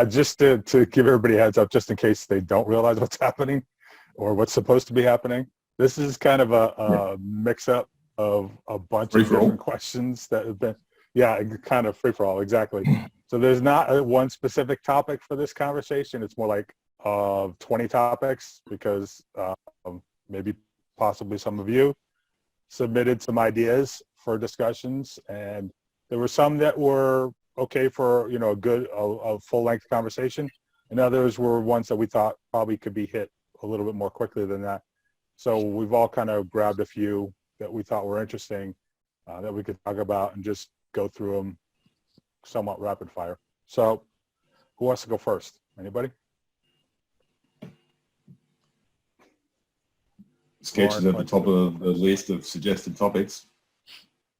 Just to give everybody a heads up, just in case they don't realize what's happening or what's supposed to be happening. This is kind of a mix-up of a bunch of different questions that have been, kind of free-for-all, exactly. So there's not one specific topic for this conversation. It's more like 20 topics because maybe possibly some of you submitted some ideas for discussions, and there were some that were okay for a full-length conversation, and others were ones that we thought probably could be hit a little bit more quickly than that. So we've all kind of grabbed a few that we thought were interesting that we could talk about and just go through them somewhat rapid fire. So who wants to go first? Anybody? Sketch is at the top of the list of suggested topics.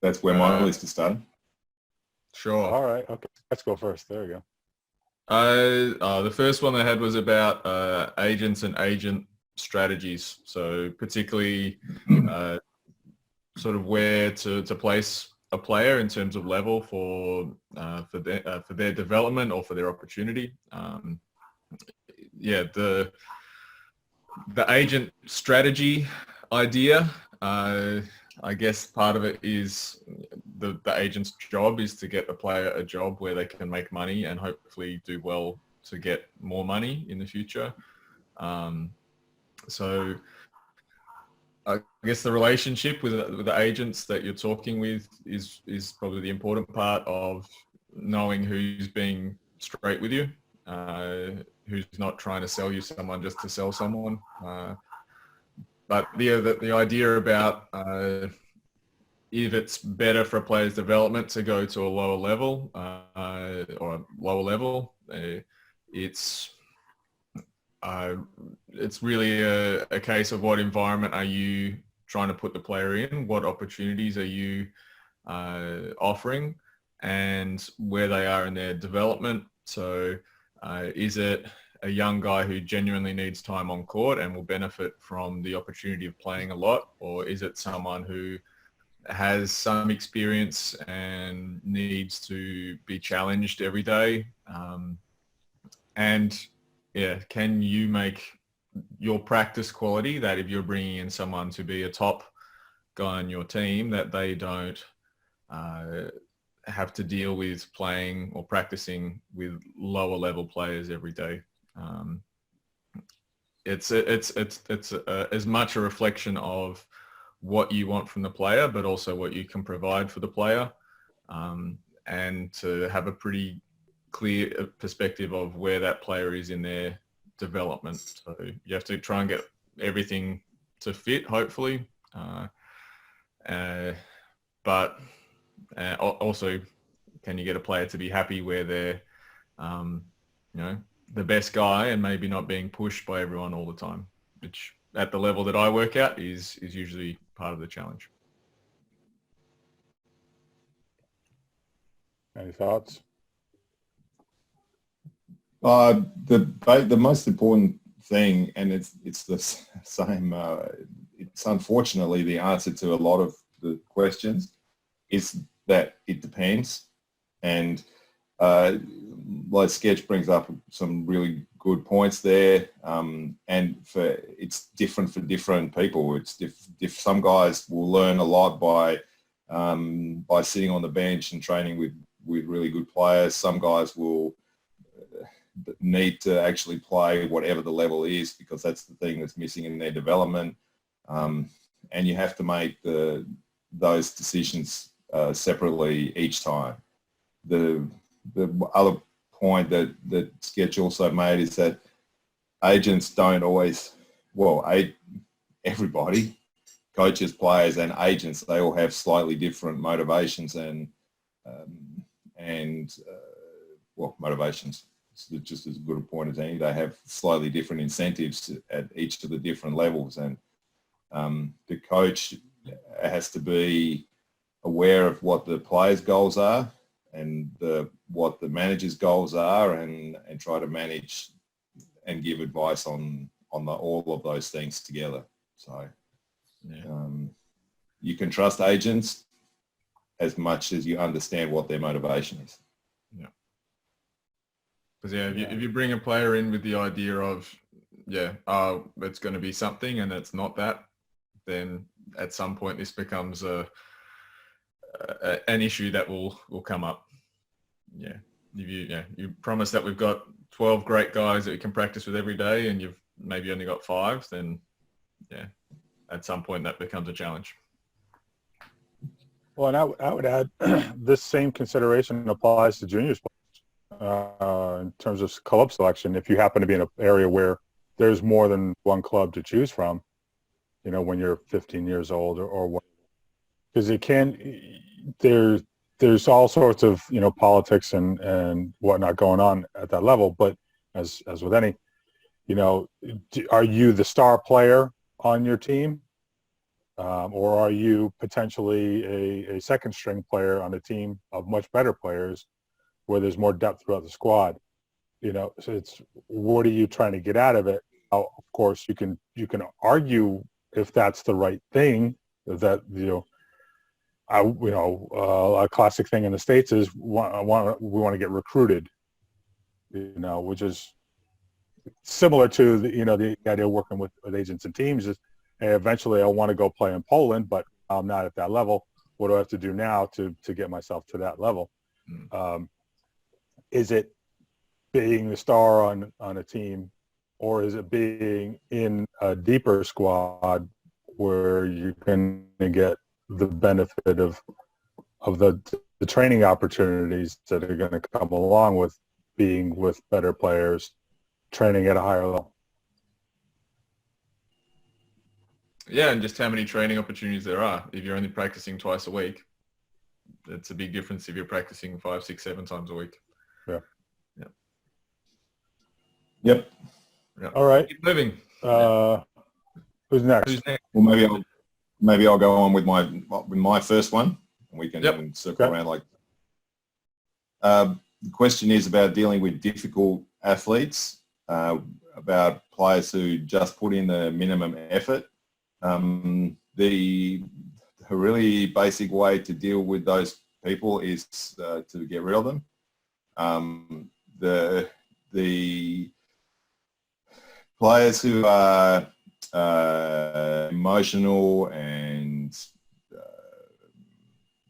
That's where my list is starting. Sure. All right. Okay. Let's go first. There you go. The first one I had was about agents and agent strategies. So particularly sort of where to place a player in terms of level for their development or for their opportunity. The agent strategy idea, I guess part of it is the agent's job is to get the player a job where they can make money and hopefully do well to get more money in the future. So I guess the relationship with the agents that you're talking with is probably the important part of knowing who's being straight with you, who's not trying to sell you someone just to sell someone. But the idea about if it's better for a player's development to go to a lower level it's really a case of what environment are you trying to put the player in, what opportunities are you offering, and where they are in their development. So is it a young guy who genuinely needs time on court and will benefit from the opportunity of playing a lot, or is it someone who has some experience and needs to be challenged every day? Can you make your practice quality that if you're bringing in someone to be a top guy on your team, that they don't have to deal with playing or practicing with lower level players every day? It's as much a reflection of what you want from the player, but also what you can provide for the player, and to have a pretty clear perspective of where that player is in their development. So you have to try and get everything to fit, hopefully, but also can you get a player to be happy where they're the best guy and maybe not being pushed by everyone all the time, which at the level that I work at is usually part of the challenge. Any thoughts? The most important thing, and it's the same, it's unfortunately the answer to a lot of the questions, is that it depends. And like Sketch brings up some really good points there, and it's different for different people. It's some guys will learn a lot by sitting on the bench and training with really good players. Some guys will need to actually play whatever the level is, because that's the thing that's missing in their development, and you have to make those decisions separately each time. The other point that Sketch also made is that agents don't always, everybody, coaches, players and agents, they all have slightly different motivations and motivations. It's just as good a point as any. They have slightly different incentives at each of the different levels, and the coach has to be aware of what the players' goals are and what the manager's goals are, and try to manage and give advice on all of those things together. So you can trust agents as much as you understand what their motivation is. Yeah. Because if you bring a player in with the idea of, it's going to be something and it's not that, then at some point this becomes an issue that will come up. Yeah. If you promise that we've got 12 great guys that we can practice with every day and you've maybe only got 5, then at some point that becomes a challenge. Well, and I would add this same consideration applies to juniors in terms of club selection. If you happen to be in an area where there's more than one club to choose from, when you're 15 years old or what, because there's all sorts of, politics and whatnot going on at that level. But as with any, are you the star player on your team? Or are you potentially a second string player on a team of much better players where there's more depth throughout the squad? So it's, what are you trying to get out of it? Of course, you can argue if that's the right thing. That a classic thing in the States is we want to get recruited, which is similar to the idea of working with agents and teams. Is, hey, eventually I want to go play in Poland, but I'm not at that level. What do I have to do now to get myself to that level? Is it being the star on a team, or is it being in a deeper squad where you're going to get the benefit of the training opportunities that are going to come along with being with better players, training at a higher level? Yeah, and just how many training opportunities there are. If you're only practicing twice a week, it's a big difference if you're practicing 5, 6, 7 times a week. Yep. All right. Keep moving. Who's next? Well, maybe I'll go on with my first one, and we can circle around like. The question is about dealing with difficult athletes, about players who just put in the minimum effort. The really basic way to deal with those people is to get rid of them. The players who are emotional and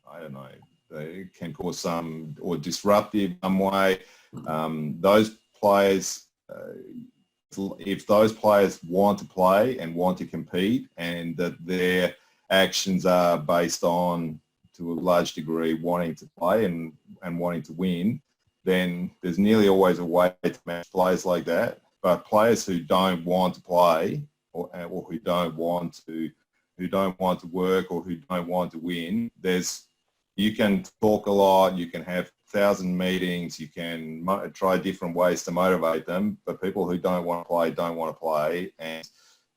I don't know, they can cause some or disruptive some way. Those players, if those players want to play and want to compete, and that their actions are based on, to a large degree, wanting to play and wanting to win, then there's nearly always a way to match players like that. But players who don't want to play or who don't want to work or who don't want to win, you can talk a lot, you can have 1,000 meetings, you can try different ways to motivate them, but people who don't want to play, and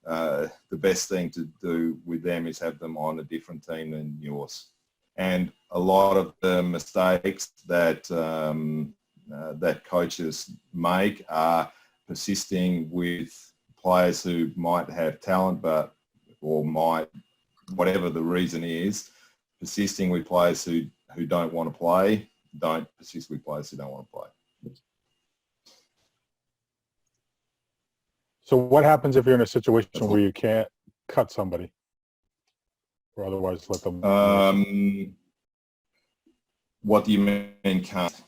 the best thing to do with them is have them on a different team than yours. And a lot of the mistakes that that coaches make are persisting with players who might have talent, whatever the reason is, persisting with players who don't want to play. Don't persist with players who don't want to play. So what happens if you're in a situation where you can't cut somebody, or otherwise let them? What do you mean can't?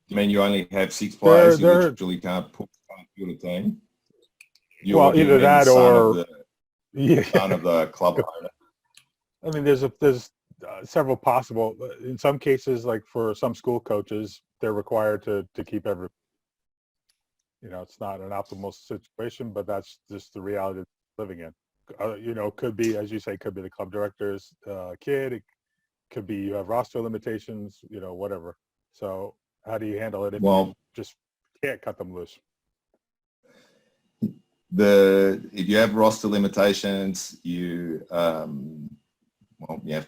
You mean you only have 6 players? You literally can't put on a team? Well, either that or son of the club owner. I mean, there's several possible. In some cases, like for some school coaches, they're required to keep every. It's not an optimal situation, but that's just the reality of living in. Could be, as you say, could be the club director's kid. It could be you have roster limitations. Whatever. So how do you handle it if you just can't cut them loose? If you have roster limitations, you have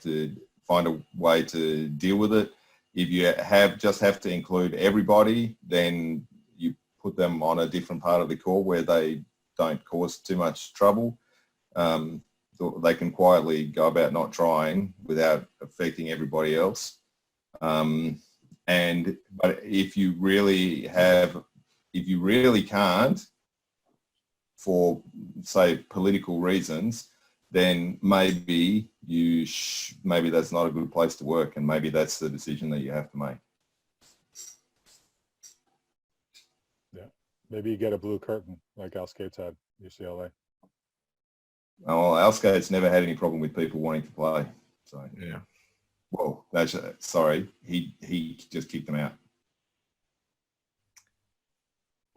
to find a way to deal with it. If you just have to include everybody, then you put them on a different part of the court where they don't cause too much trouble. So they can quietly go about not trying without affecting everybody else. But if you really can't, for say political reasons, then maybe maybe that's not a good place to work, and maybe that's the decision that you have to make. Yeah, maybe you get a blue curtain like Al Skates had UCLA. Well, Al Skates never had any problem with people wanting to play. So Yeah. well, he just kicked them out.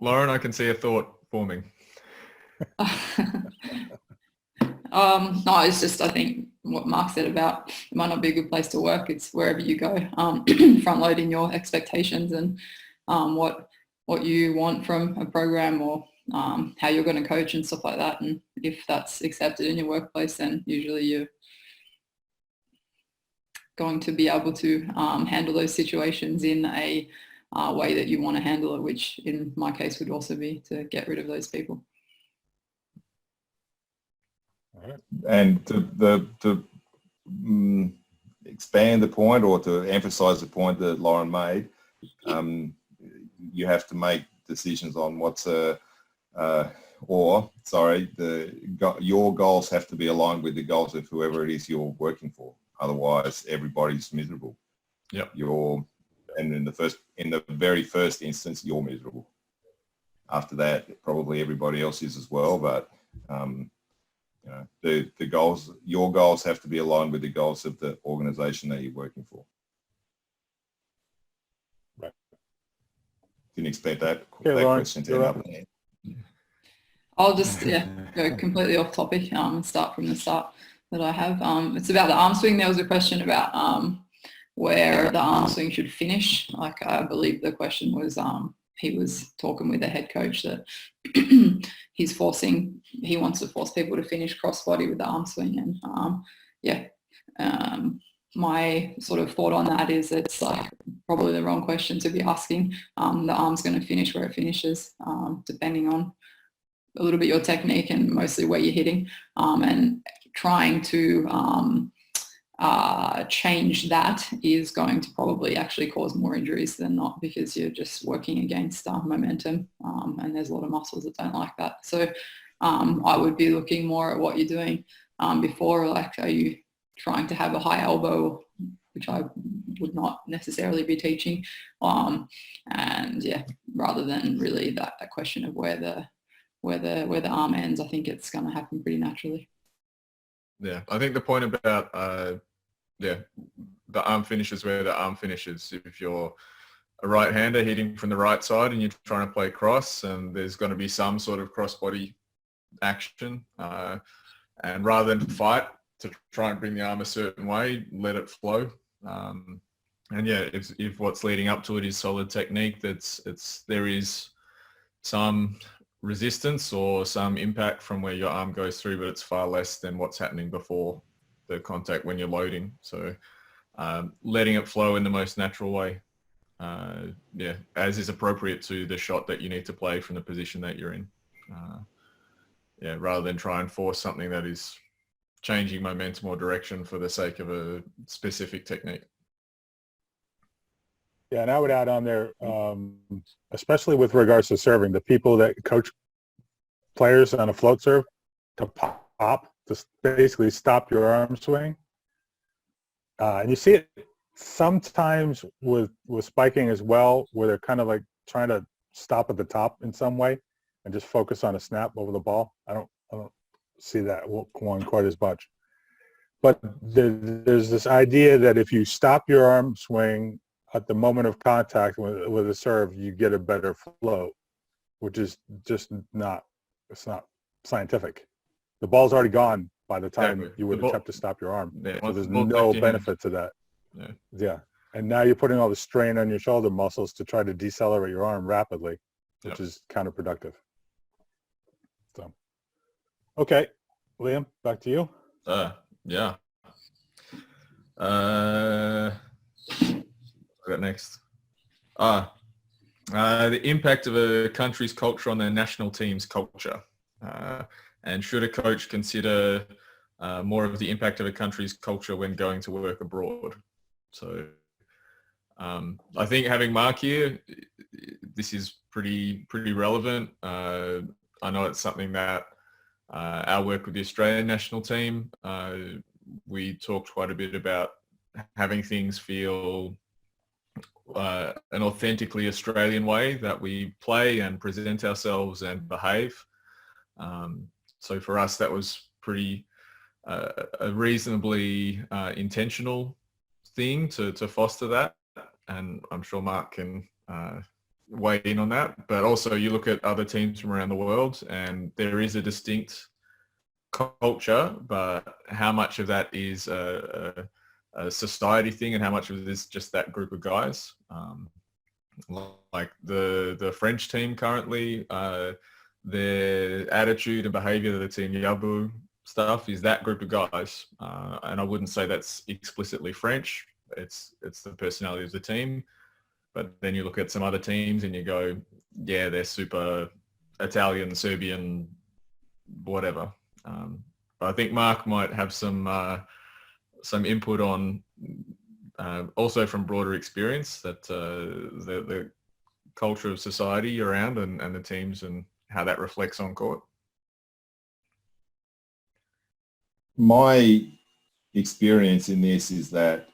Lauren, I can see a thought forming. No, it's just, I think what Mark said about it might not be a good place to work. It's wherever you go, front loading your expectations and what you want from a program, or how you're going to coach and stuff like that. And if that's accepted in your workplace, then usually you're going to be able to handle those situations in a way that you want to handle it, which in my case would also be to get rid of those people. All right. And to expand the point, or to emphasize the point that Lauren made, you have to make decisions on your goals have to be aligned with the goals of whoever it is you're working for. Otherwise, everybody's miserable. Yep. And in the very first instance, you're miserable. After that, probably everybody else is as well. But your goals have to be aligned with the goals of the organisation that you're working for. Right. Didn't expect that Lauren, question to end up. I'll just go completely off topic and start from the start that I have. It's about the arm swing. There was a question about where the arm swing should finish. Like, I believe the question was, he was talking with the head coach that he wants to force people to finish crossbody with the arm swing. And my sort of thought on that is it's like probably the wrong question to be asking. The arm's going to finish where it finishes, depending on a little bit your technique and mostly where you're hitting, and trying to change that is going to probably actually cause more injuries than not, because you're just working against momentum, and there's a lot of muscles that don't like that. So I would be looking more at what you're doing before, like, are you trying to have a high elbow, which I would not necessarily be teaching, and yeah, rather than really that question of where the arm ends. I think it's going to happen pretty naturally. Yeah, I think the point about the arm finishes where the arm finishes. If you're a right-hander hitting from the right side and you're trying to play cross, and there's going to be some sort of cross-body action, and rather than fight to try and bring the arm a certain way, let it flow. And yeah, if what's leading up to it is solid technique, there is some resistance or some impact from where your arm goes through, but it's far less than what's happening before the contact when you're loading. So letting it flow in the most natural way, as is appropriate to the shot that you need to play from the position that you're in. Rather than try and force something that is changing momentum or direction for the sake of a specific technique. Yeah, and I would add on there, especially with regards to serving, the people that coach players on a float serve to pop, to basically stop your arm swing. And you see it sometimes with spiking as well, where they're kind of like trying to stop at the top in some way and just focus on a snap over the ball. I don't see that one quite as much. But there's this idea that if you stop your arm swing at the moment of contact with a serve, you get a better flow, which is just not scientific. The ball's already gone by the time you would attempt to stop your arm. Yeah, so there's no benefit to that. Yeah. And now you're putting all the strain on your shoulder muscles to try to decelerate your arm rapidly, which is counterproductive. So, okay, Liam, back to you. Yeah. What got next? The impact of a country's culture on their national team's culture. And should a coach consider more of the impact of a country's culture when going to work abroad? So I think having Mark here, this is pretty relevant. I know it's something that our work with the Australian national team, we talked quite a bit about having things feel an authentically Australian way that we play and present ourselves and behave. So for us, that was pretty a reasonably intentional thing to foster that. And I'm sure Mark can weigh in on that. But also you look at other teams from around the world and there is a distinct culture, but how much of that is a society thing and how much of it is just that group of guys? Like the French team currently, their attitude and behaviour, the team Yabu stuff is that group of guys. And I wouldn't say that's explicitly French. It's the personality of the team. But then you look at some other teams and you go, yeah, they're super Italian, Serbian, whatever. But I think Mark might have some input on also from broader experience that the culture of society around and the teams and how that reflects on court. My experience in this is that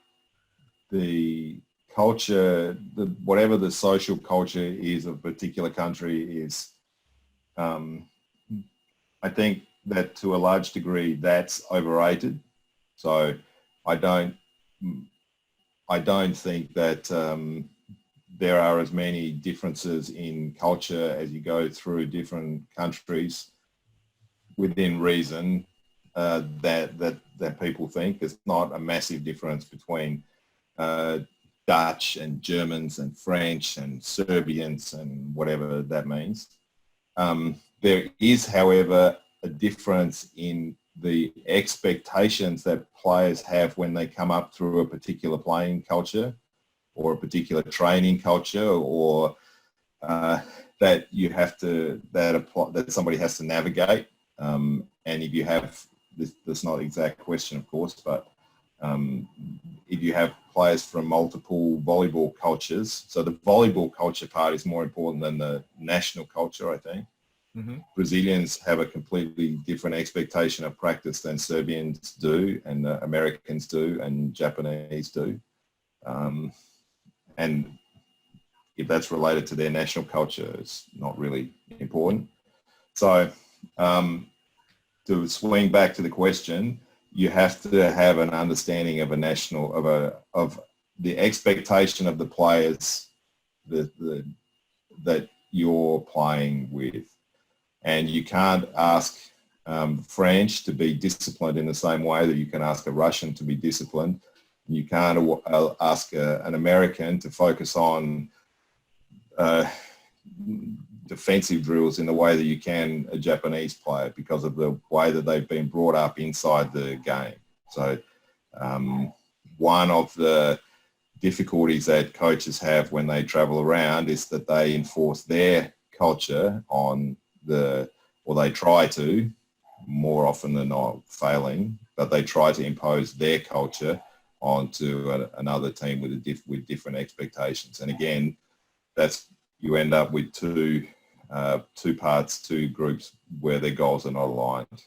the culture, whatever the social culture is of a particular country is, I think that to a large degree that's overrated. So I don't think that there are as many differences in culture as you go through different countries within reason that people think. There's not a massive difference between Dutch and Germans and French and Serbians and whatever that means. There is, however, a difference in the expectations that players have when they come up through a particular playing culture or a particular training culture, or that you have to that somebody has to navigate. And if you have this, that's not an exact question, of course, but if you have players from multiple volleyball cultures, so the volleyball culture part is more important than the national culture, I think. Mm-hmm. Brazilians have a completely different expectation of practice than Serbians do, and Americans do, and Japanese do. And if that's related to their national culture, it's not really important. So to swing back to the question, you have to have an understanding of of the expectation of the players that you're playing with. And you can't ask French to be disciplined in the same way that you can ask a Russian to be disciplined. You can't ask an American to focus on defensive drills in the way that you can a Japanese player because of the way that they've been brought up inside the game. So one of the difficulties that coaches have when they travel around is that they enforce their culture on or they try to, more often than not failing, but they try to impose their culture onto another team with different expectations. And again, you end up with two groups where their goals are not aligned.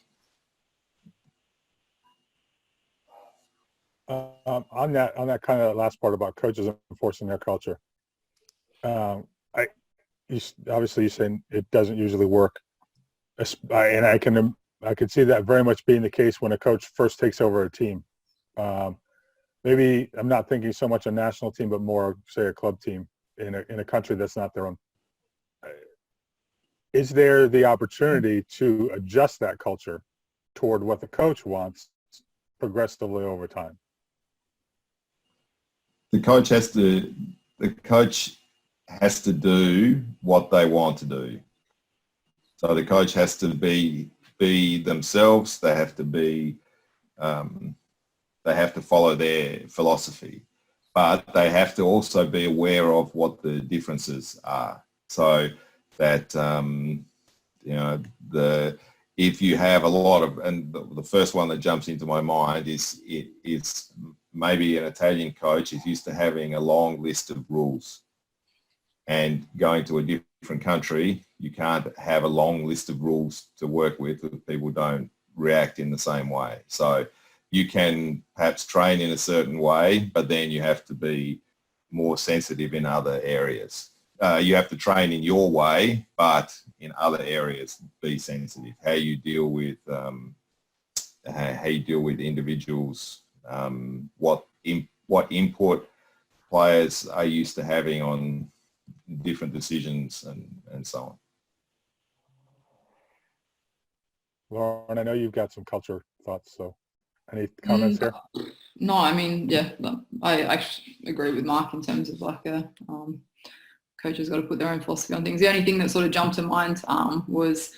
On that kind of last part about coaches enforcing their culture, obviously you're saying it doesn't usually work, and I can see that very much being the case when a coach first takes over a team. Maybe I'm not thinking so much a national team, but more, say, a club team in a country that's not their own. Is there the opportunity to adjust that culture toward what the coach wants progressively over time? The coach has to do what they want to do. So the coach has to be themselves. They have to follow their philosophy, but they have to also be aware of what the differences are. So that if you have a lot of, and the first one that jumps into my mind is maybe an Italian coach is used to having a long list of rules, and going to a different country, you can't have a long list of rules to work with if people don't react in the same way. So you can perhaps train in a certain way, but then you have to be more sensitive in other areas. You have to train in your way, but in other areas, be sensitive. How you deal with individuals, what input players are used to having on different decisions, and so on. Lauren, I know you've got some culture thoughts, so any comments here? No, I mean, yeah, I agree with Mark in terms of like coaches got to put their own philosophy on things. The only thing that sort of jumped to mind was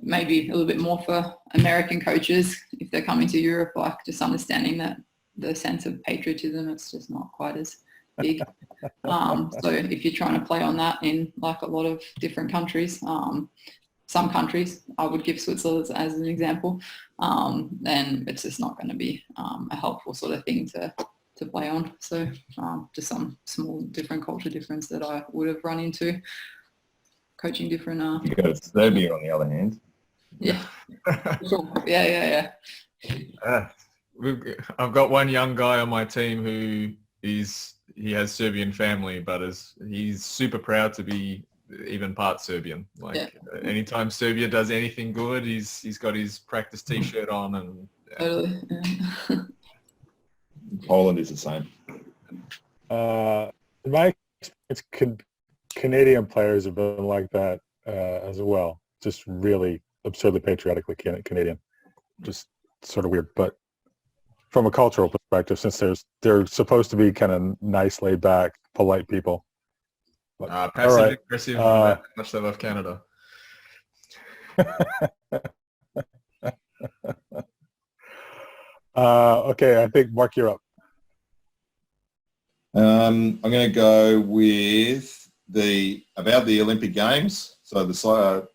maybe a little bit more for American coaches if they're coming to Europe, like just understanding that the sense of patriotism, it's just not quite as big. So if you're trying to play on that in like a lot of different countries, some countries, I would give Switzerland as an example, then it's just not going to be a helpful sort of thing to play on. So just some small different culture difference that I would have run into coaching different. You got Serbia on the other hand. Yeah. Sure. Yeah. I've got one young guy on my team who he has Serbian family, but he's super proud to be even part Serbian. Like anytime Serbia does anything good, he's got his practice T-shirt on, and Totally. Yeah. Poland is the same. In my experience, Canadian players have been like that as well. Just really absurdly patriotically Canadian. Just sort of weird, but from a cultural perspective, since they're supposed to be kind of nice, laid back, polite people. Passive aggressive, much they love Canada. Okay, I think Mark, you're up. I'm going to go with about the Olympic Games. So the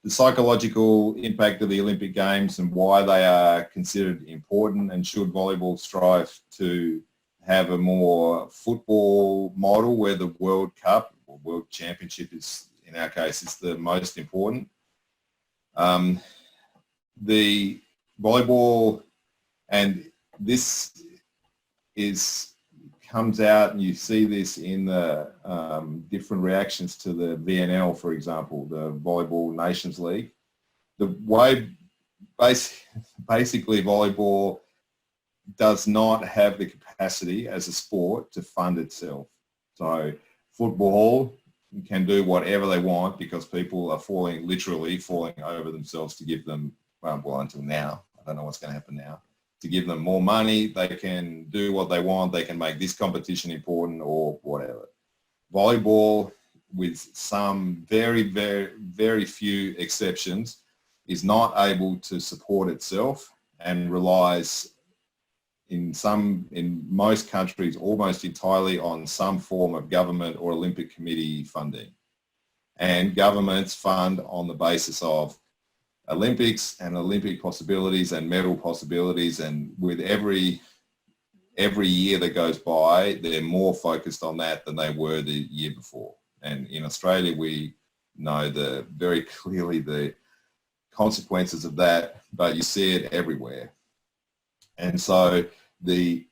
psychological impact of the Olympic Games and why they are considered important, and should volleyball strive to have a more football model where the World Cup or World Championship is, in our case, is the most important. The volleyball, and this comes out, and you see this in the different reactions to the VNL, for example, the Volleyball Nations League. The way basically volleyball does not have the capacity as a sport to fund itself. So football can do whatever they want because people are literally falling over themselves to give them, well, until now, I don't know what's going to happen now, to give them more money. They can do what they want. They can make this competition important or whatever. Volleyball, with some very, very, very few exceptions, is not able to support itself and relies in most countries almost entirely on some form of government or Olympic Committee funding. And governments fund on the basis of Olympics and Olympic possibilities and medal possibilities, and with every year that goes by, they're more focused on that than they were the year before. And in Australia, we know very clearly the consequences of that, but you see it everywhere. And so the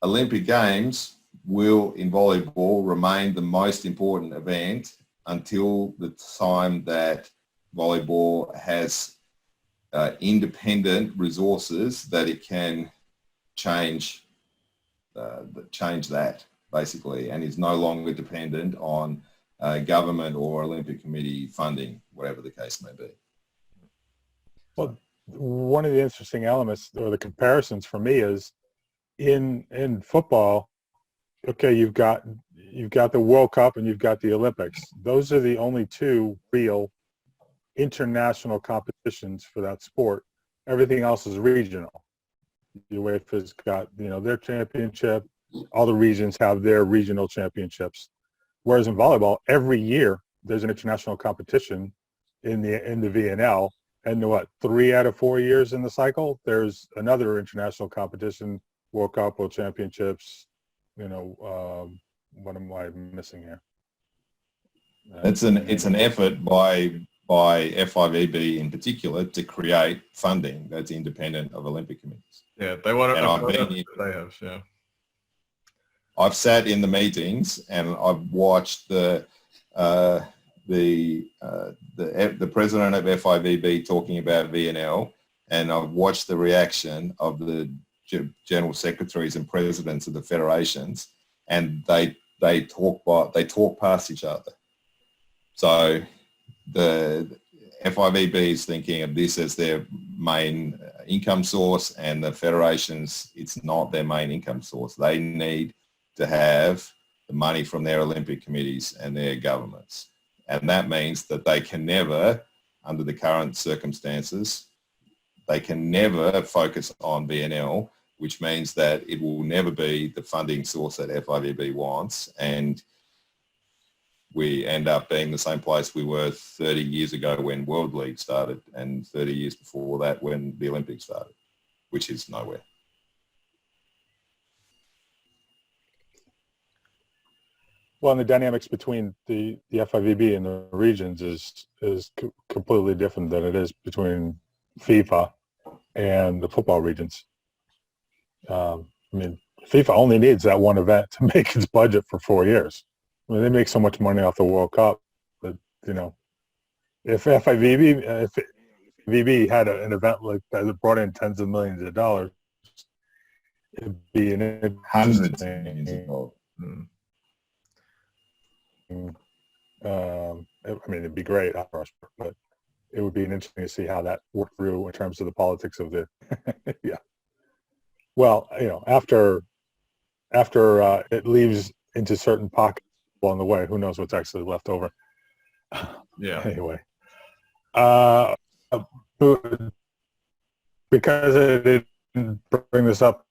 Olympic Games will, in volleyball, remain the most important event until the time that volleyball has independent resources that it can change that, basically, and is no longer dependent on government or Olympic Committee funding, whatever the case may be. Well, one of the interesting elements or the comparisons for me is in football, okay, you've got the World Cup and you've got the Olympics. Those are the only two real international competitions for that sport. Everything else is regional. UEFA's got, their championship. All the regions have their regional championships. Whereas in volleyball, every year there's an international competition in the VNL, and 3 out of 4 years in the cycle, there's another international competition World Cup, World Championships. You know, what am I missing here? It's an effort by FIVB in particular to create funding that's independent of Olympic committees. Yeah, they want And to. They have, yeah. I've sat in the meetings and I've watched the president of FIVB talking about VNL, and I've watched the reaction of the general secretaries and presidents of the federations, and they talk past each other. So the FIVB is thinking of this as their main income source, and the federations, it's not their main income source. They need to have the money from their Olympic committees and their governments. And that means that they can never, under the current circumstances, they can never focus on BNL, which means that it will never be the funding source that FIVB wants. And we end up being the same place we were 30 years ago when World League started, and 30 years before that when the Olympics started, which is nowhere. Well, and the dynamics between the FIVB and the regions is completely different than it is between FIFA and the football regions. I mean, FIFA only needs that one event to make its budget for 4 years. I mean, they make so much money off the World Cup, but you know, if FIVB had an event like that that brought in tens of millions of dollars, it'd be an Hundreds of millions of dollars. I mean, it'd be great, but it would be interesting to see how that worked through in terms of the politics of the, yeah. Well, you know, after it leaves into certain pockets along the way, who knows what's actually left over. Yeah. Anyway, because I didn't bring this up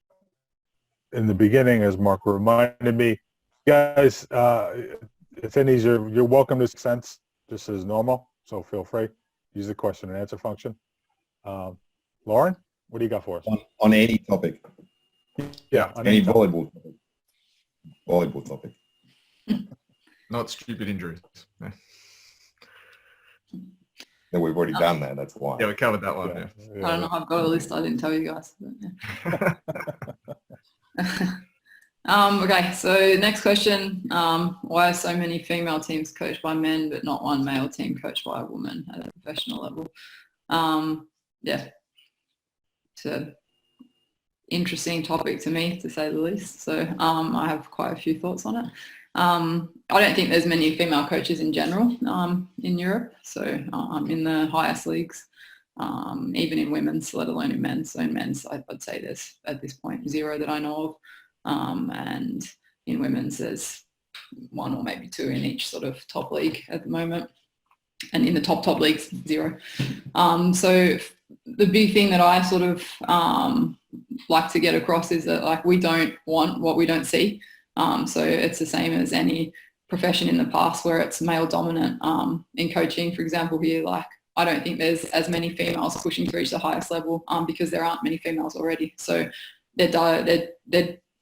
in the beginning, as Mark reminded me, guys, if any's, you're welcome to sense just as normal, so feel free. Use the question and answer function. Lauren, what do you got for us? On any topic. Yeah, on any volleyball topic. Volleyball topic. Not stupid injuries. Yeah. No, we've already done that, that's why. Yeah, we covered that one, yeah. I don't know, I've got a list I didn't tell you guys. But yeah. Okay, so next question. Why are so many female teams coached by men but not one male team coached by a woman at a professional level? Yeah, it's an interesting topic to me, to say the least. So I have quite a few thoughts on it. I don't think there's many female coaches in general in Europe. So in the highest leagues, even in women's, let alone in men's. So in men's, I'd say there's at this point 0 that I know of. And in women's, there's 1 or maybe 2 in each sort of top league at the moment. And in the top leagues, 0. So the big thing that I sort of like to get across is that, like, we don't want what we don't see. So it's the same as any profession in the past where it's male dominant. In coaching, for example, here, like, I don't think there's as many females pushing to reach the highest level because there aren't many females already. So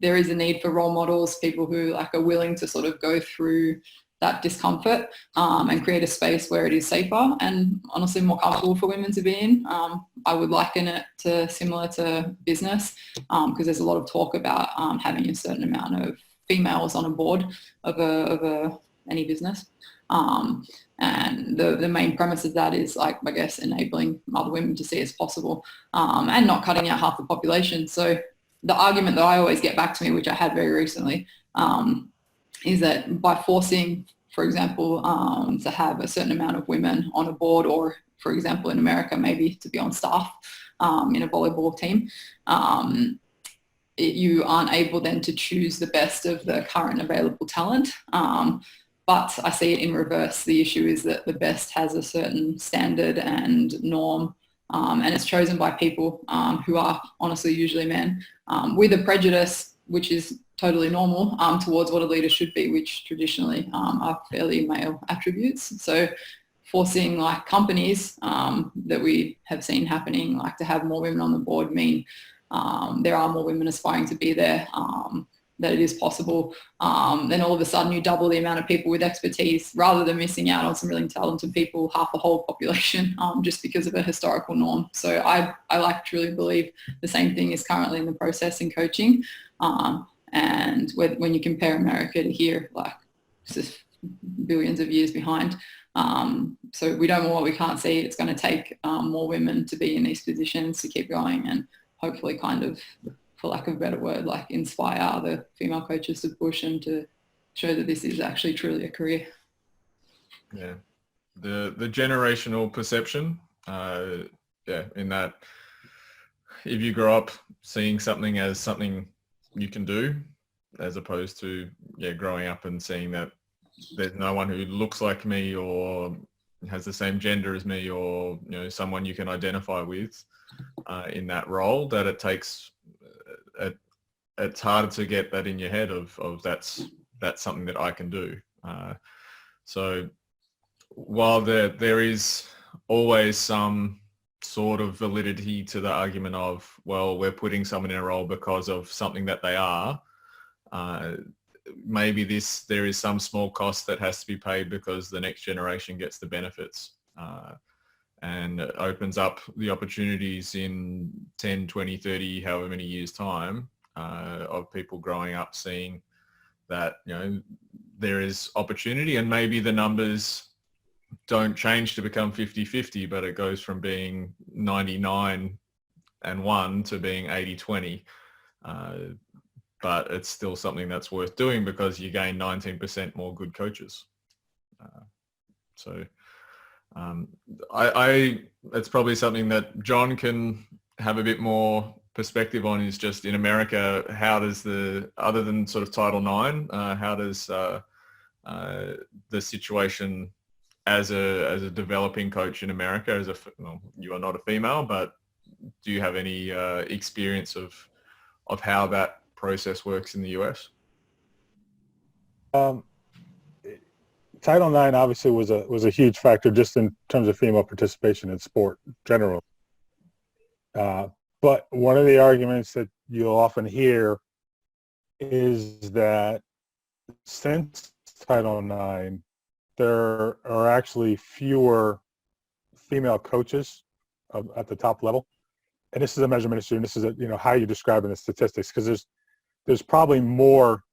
there is a need for role models, people who like are willing to sort of go through that discomfort and create a space where it is safer and honestly more comfortable for women to be in. I would liken it to similar to business because there's a lot of talk about having a certain amount of females on a board of any business. And the main premise of that is, like, I guess, enabling other women to see as possible and not cutting out half the population. So the argument that I always get back to me, which I had very recently, is that by forcing, for example, to have a certain amount of women on a board, or for example, in America, maybe to be on staff in a volleyball team, you aren't able then to choose the best of the current available talent. But I see it in reverse. The issue is that the best has a certain standard and norm, and it's chosen by people who are honestly usually men, with a prejudice, which is totally normal, towards what a leader should be, which traditionally are fairly male attributes. So forcing, like, companies that we have seen happening, like, to have more women on the board mean there are more women aspiring to be there, that it is possible, then all of a sudden you double the amount of people with expertise rather than missing out on some really talented people, half the whole population, just because of a historical norm. So I like truly believe the same thing is currently in the process in coaching. And when you compare America to here, like it's just billions of years behind. So we don't know what we can't see. It's going to take more women to be in these positions to keep going, and hopefully kind of, for lack of a better word, like inspire other female coaches to push and to show that this is actually truly a career. Yeah. The generational perception, in that if you grow up seeing something as something you can do, as opposed to growing up and seeing that there's no one who looks like me or has the same gender as me, or someone you can identify with in that role, that it takes it's harder to get that in your head of that's something that I can do. So while there is always some sort of validity to the argument of, well, we're putting someone in a role because of something that they are, maybe there is some small cost that has to be paid because the next generation gets the benefits, and it opens up the opportunities in 10, 20, 30, however many years time, of people growing up seeing that, there is opportunity, and maybe the numbers don't change to become 50-50, but it goes from being 99-1 to being 80-20. But it's still something that's worth doing because you gain 19% more good coaches. It's probably something that John can have a bit more perspective on, is just in America, how does other than sort of Title IX, how does the situation as a developing coach in America, you are not a female, but do you have any experience of how that process works in the US? Title IX obviously was a huge factor just in terms of female participation in sport generally. But one of the arguments that you'll often hear is that since Title IX, there are actually fewer female coaches at the top level. And this is a measurement issue, and this is how you describe in the statistics, because there's probably more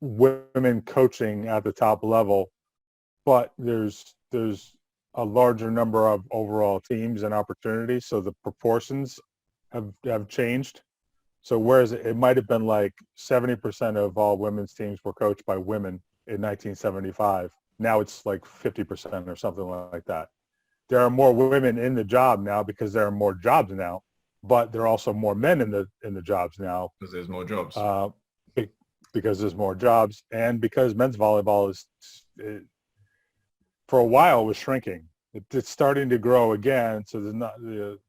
women coaching at the top level, but there's a larger number of overall teams and opportunities, so the proportions have changed. So whereas it might have been like 70% of all women's teams were coached by women in 1975, now it's like 50% or something like that. There are more women in the job now because there are more jobs now, but there are also more men in the jobs now Because there's more jobs. Because there's more jobs, and because men's volleyball for a while was shrinking. It's starting to grow again, so there's not,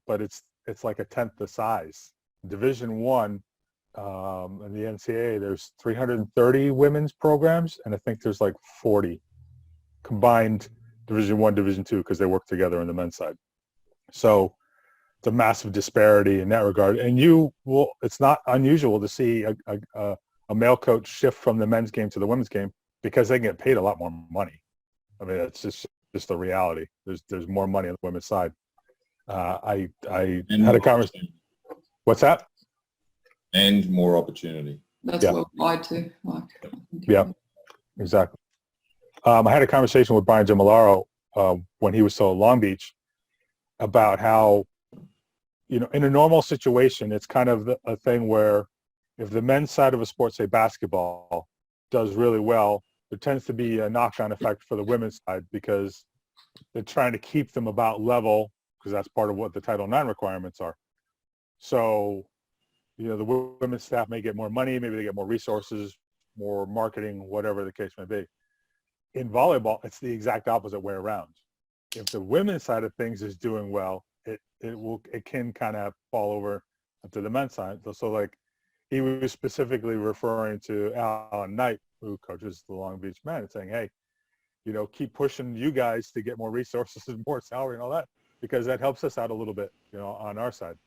but it's like a tenth the size. Division I in the NCAA, there's 330 women's programs, and I think there's like 40 combined Division I, Division II, because they work together on the men's side. So it's a massive disparity in that regard. And it's not unusual to see a male coach shift from the men's game to the women's game because they can get paid a lot more money. I mean, it's just the reality. There's more money on the women's side. I had a conversation. What's that? And more opportunity. That's worldwide too. Yeah, exactly. I had a conversation with Brian Gemilaro when he was still at Long Beach about how, in a normal situation, it's kind of a thing where if the men's side of a sport, say basketball, does really well, there tends to be a knock-on effect for the women's side because they're trying to keep them about level, because that's part of what the Title IX requirements are. So, the women's staff may get more money, maybe they get more resources, more marketing, whatever the case may be. In volleyball, it's the exact opposite way around. If the women's side of things is doing well, it can kind of fall over to the men's side. So like he was specifically referring to Alan Knight, who coaches the Long Beach men, and saying, hey, keep pushing you guys to get more resources and more salary and all that, because that helps us out a little bit, on our side.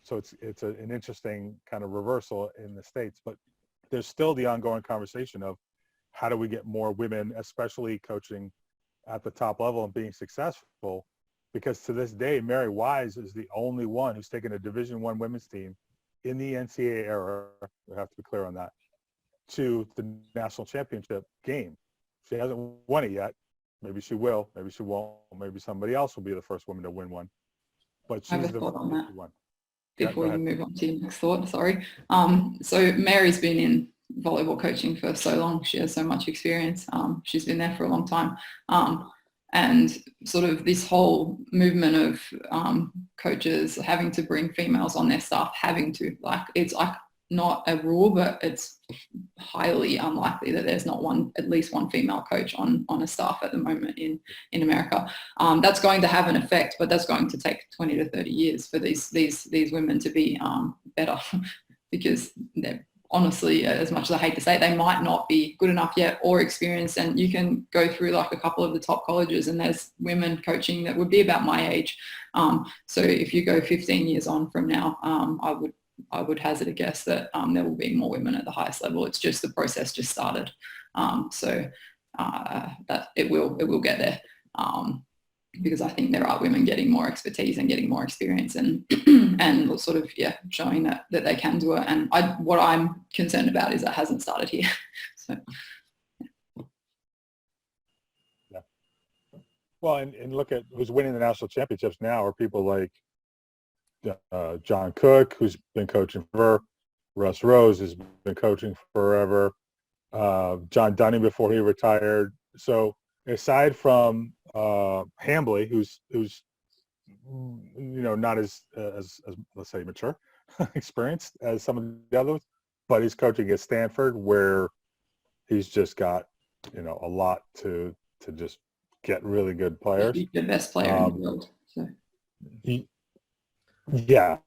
So it's an interesting kind of reversal in the States, but there's still the ongoing conversation of how do we get more women, especially coaching at the top level and being successful, because to this day, Mary Wise is the only one who's taken a Division I women's team in the NCAA era, we have to be clear on that, to the national championship game. She hasn't won it yet. Maybe she will, maybe she won't, maybe somebody else will be the first woman to win one. But I have she's a the thought on that one. before Yeah, you move on to your next thought, sorry. So Mary's been in volleyball coaching for so long. She has so much experience. She's been there for a long time. And sort of this whole movement of coaches having to bring females on their staff, it's like not a rule, but it's highly unlikely that there's not at least one female coach on a staff at the moment in America. That's going to have an effect, but that's going to take 20 to 30 years for these women to be better because they're, honestly, as much as I hate to say it, they might not be good enough yet or experienced. And you can go through like a couple of the top colleges and there's women coaching that would be about my age. So if you go 15 years on from now, I would hazard a guess that there will be more women at the highest level. It's just the process just started. That it will get there. Because I think there are women getting more expertise and getting more experience and and sort of showing that they can do it. And what I'm concerned about is that hasn't started here. So yeah. Well, and look at who's winning the national championships now are people like John Cook, who's been coaching forever. Russ Rose has been coaching forever. John Dunning before he retired. So aside from Hambly, who's not as let's say mature, experienced as some of the others, but he's coaching at Stanford where he's just got a lot to just get really good players. he's the best player in the world. So. Yeah,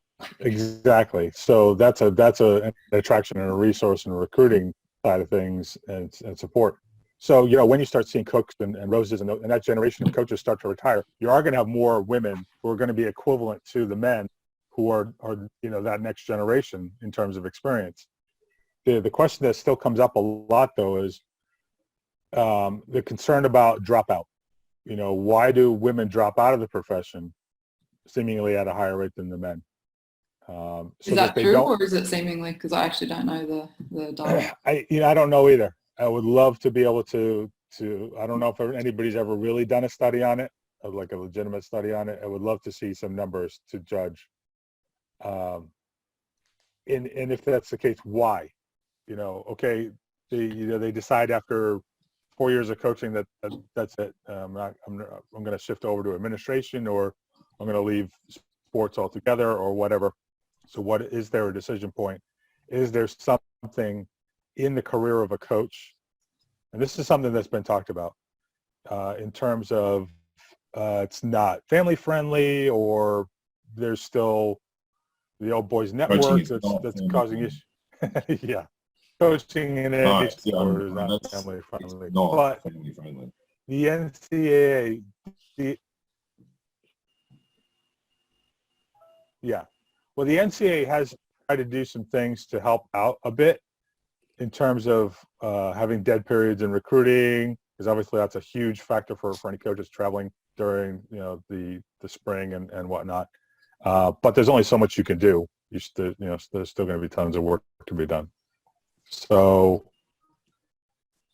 exactly. So that's an attraction and a resource and a recruiting side of things and support. So, when you start seeing Cooks and Roses and that generation of coaches start to retire, you are going to have more women who are going to be equivalent to the men who are that next generation in terms of experience. The question that still comes up a lot, though, is the concern about dropout. Why do women drop out of the profession seemingly at a higher rate than the men? Is that true or is it seemingly? Because I actually don't know the data. I don't know either. I would love to be able to I don't know if anybody's ever really done a study on it, like a legitimate study on it. I would love to see some numbers to judge. And if that's the case, why? Okay, they decide after 4 years of coaching that's it. I'm going to shift over to administration, or I'm going to leave sports altogether, or whatever. So is there a decision point? Is there something in the career of a coach, and this is something that's been talked about in terms of it's not family friendly, or there's still the old boys network that's causing issues. Yeah, coaching in it or is not family friendly. Not family friendly. The NCAA, well, the NCAA has tried to do some things to help out a bit in terms of having dead periods in recruiting, because obviously that's a huge factor for any coaches traveling during the spring and whatnot. But there's only so much you can do. There's still going to be tons of work to be done. So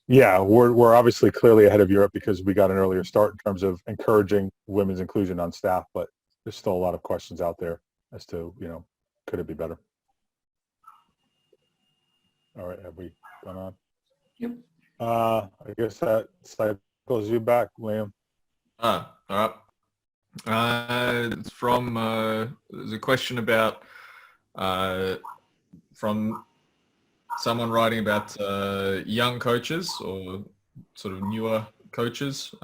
yeah, we're obviously clearly ahead of Europe because we got an earlier start in terms of encouraging women's inclusion on staff, but there's still a lot of questions out there as to could it be better. All right, have we gone on? Yep. I guess that cycles you back, Liam. All right. It's from there's a question about from someone writing about young coaches or sort of newer coaches.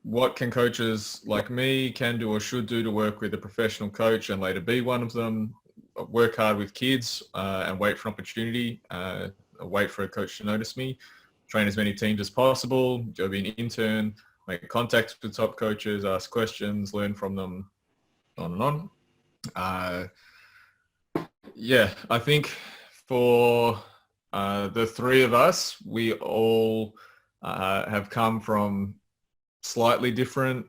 What can coaches like me can do or should do to work with a professional coach and later be one of them? Work hard with kids and wait for an opportunity. Wait for a coach to notice me. Train as many teams as possible. Go be an intern. Make contacts with top coaches. Ask questions. Learn from them. On and on. Yeah, I think for the three of us, we all have come from slightly different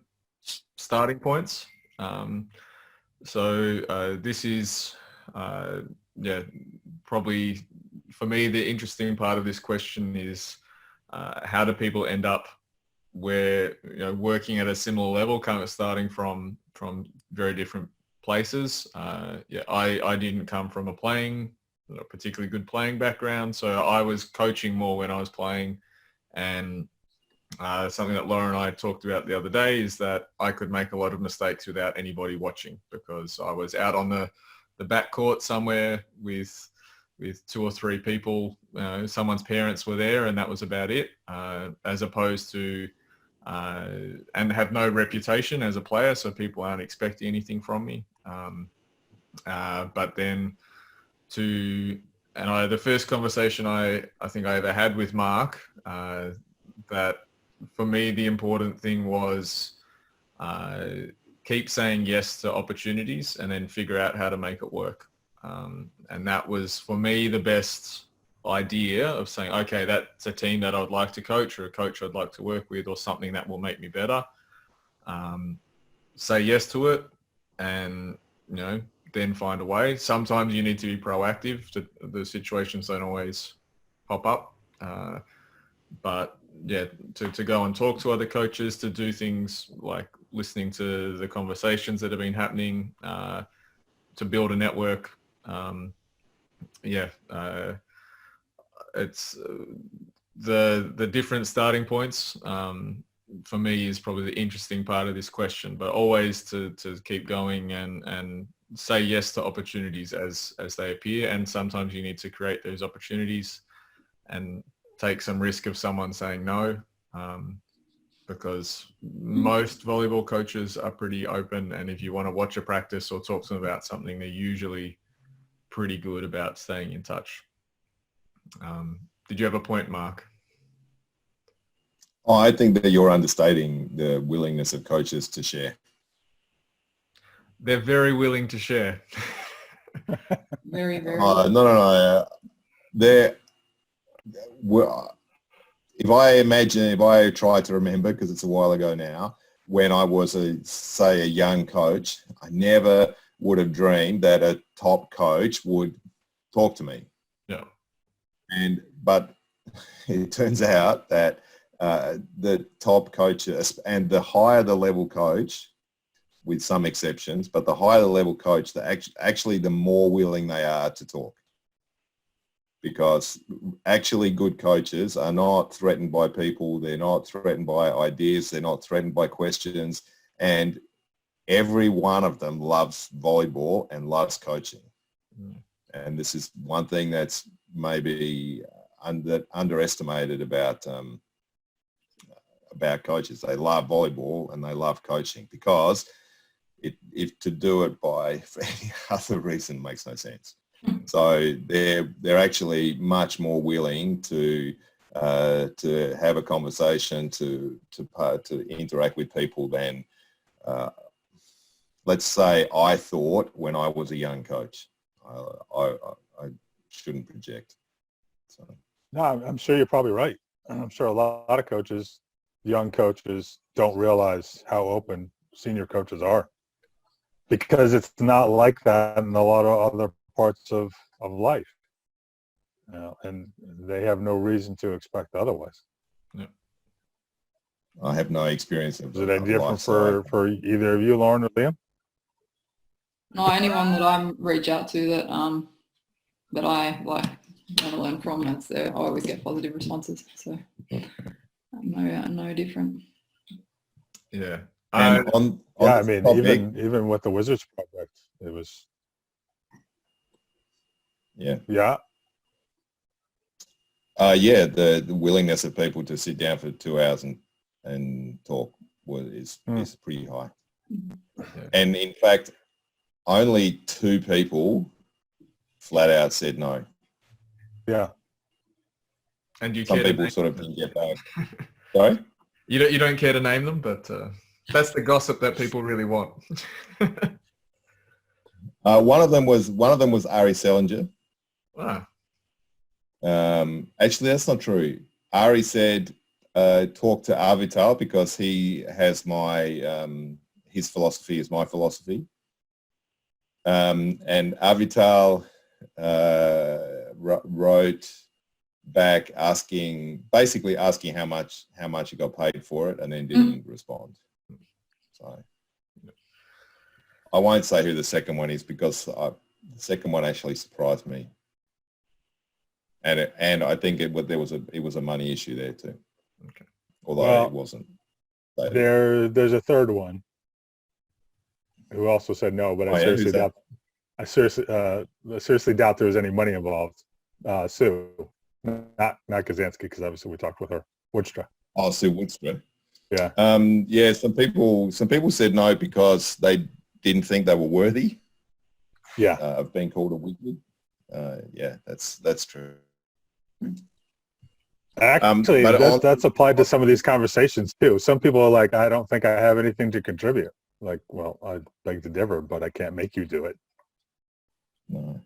starting points. So this is, yeah, probably for me, the interesting part of this question is how do people end up where, working at a similar level, kind of starting from very different places. Yeah, I didn't come from a particularly good playing background, so I was coaching more when I was playing, and something that Laura and I talked about the other day is that I could make a lot of mistakes without anybody watching, because I was out on the back court somewhere with two or three people. Someone's parents were there, and that was about it, as opposed to and have no reputation as a player, so people aren't expecting anything from me. But then the first conversation I think I ever had with Mark, that for me the important thing was keep saying yes to opportunities and then figure out how to make it work. And that was for me the best idea of saying, okay, that's a team that I would like to coach, or a coach I'd like to work with, or something that will make me better. Say yes to it, and then find a way. Sometimes you need to be proactive. The situations don't always pop up, but yeah, to go and talk to other coaches, to do things like listening to the conversations that have been happening, to build a network. It's the different starting points, for me, is probably the interesting part of this question, but always to keep going and say yes to opportunities as they appear. And sometimes you need to create those opportunities and take some risk of someone saying no, because most volleyball coaches are pretty open, and if you want to watch a practice or talk to them about something, they're usually pretty good about staying in touch. Did you have a point, Mark? Oh, I think that you're understating the willingness of coaches to share. They're very willing to share. Very, very. No. If I try to remember, because it's a while ago now, when I was a young coach, I never would have dreamed that a top coach would talk to me. Yeah. But it turns out that the top coaches, and the higher the level coach, with some exceptions, but the higher the level coach, actually the more willing they are to talk. Because actually good coaches are not threatened by people, they're not threatened by ideas, they're not threatened by questions, and every one of them loves volleyball and loves coaching. And this is one thing that's maybe underestimated about coaches. They love volleyball and they love coaching, because if to do it for any other reason makes no sense. So they're actually much more willing to have a conversation, to interact with people than let's say I thought when I was a young coach. I shouldn't project. So. No, I'm sure you're probably right. I'm sure a lot of coaches, young coaches, don't realize how open senior coaches are, because it's not like that in a lot of other parts of life, and they have no reason to expect otherwise. Yeah. I have no experience of. Is it any different for either of you, Lauren or Liam? No, anyone that I reach out to that I like want to learn from, I always get positive responses. So no different. Yeah. Even with the Wizards project, it was. Yeah. Yeah. The willingness of people to sit down for 2 hours and talk is pretty high. Yeah. And in fact, only 2 people flat out said no. Yeah. And some people sort of didn't get back. Sorry? You don't care to name them, but that's the gossip that people really want. One of them was Ari Selinger. Ah, Actually, that's not true. Ari said, talk to Avital because he has his philosophy is my philosophy. And Avital wrote back basically asking how much he got paid for it, and then didn't respond. So I won't say who the second one is because the second one actually surprised me. And I think it was a money issue there too. okay. Although it wasn't. There's a third one who also said no, but I seriously doubt there was any money involved. Sue, not Kazansky, because obviously we talked with her. Woodstra. Oh, Sue Woodstra. Yeah. Yeah. Some people said no because they didn't think they were worthy. Yeah. Of being called a wigwid. Yeah, that's true. Actually, that's applied to some of these conversations too. Some people are like, I don't think I have anything to contribute. Like, well, I beg to differ, but I can't make you do it. No.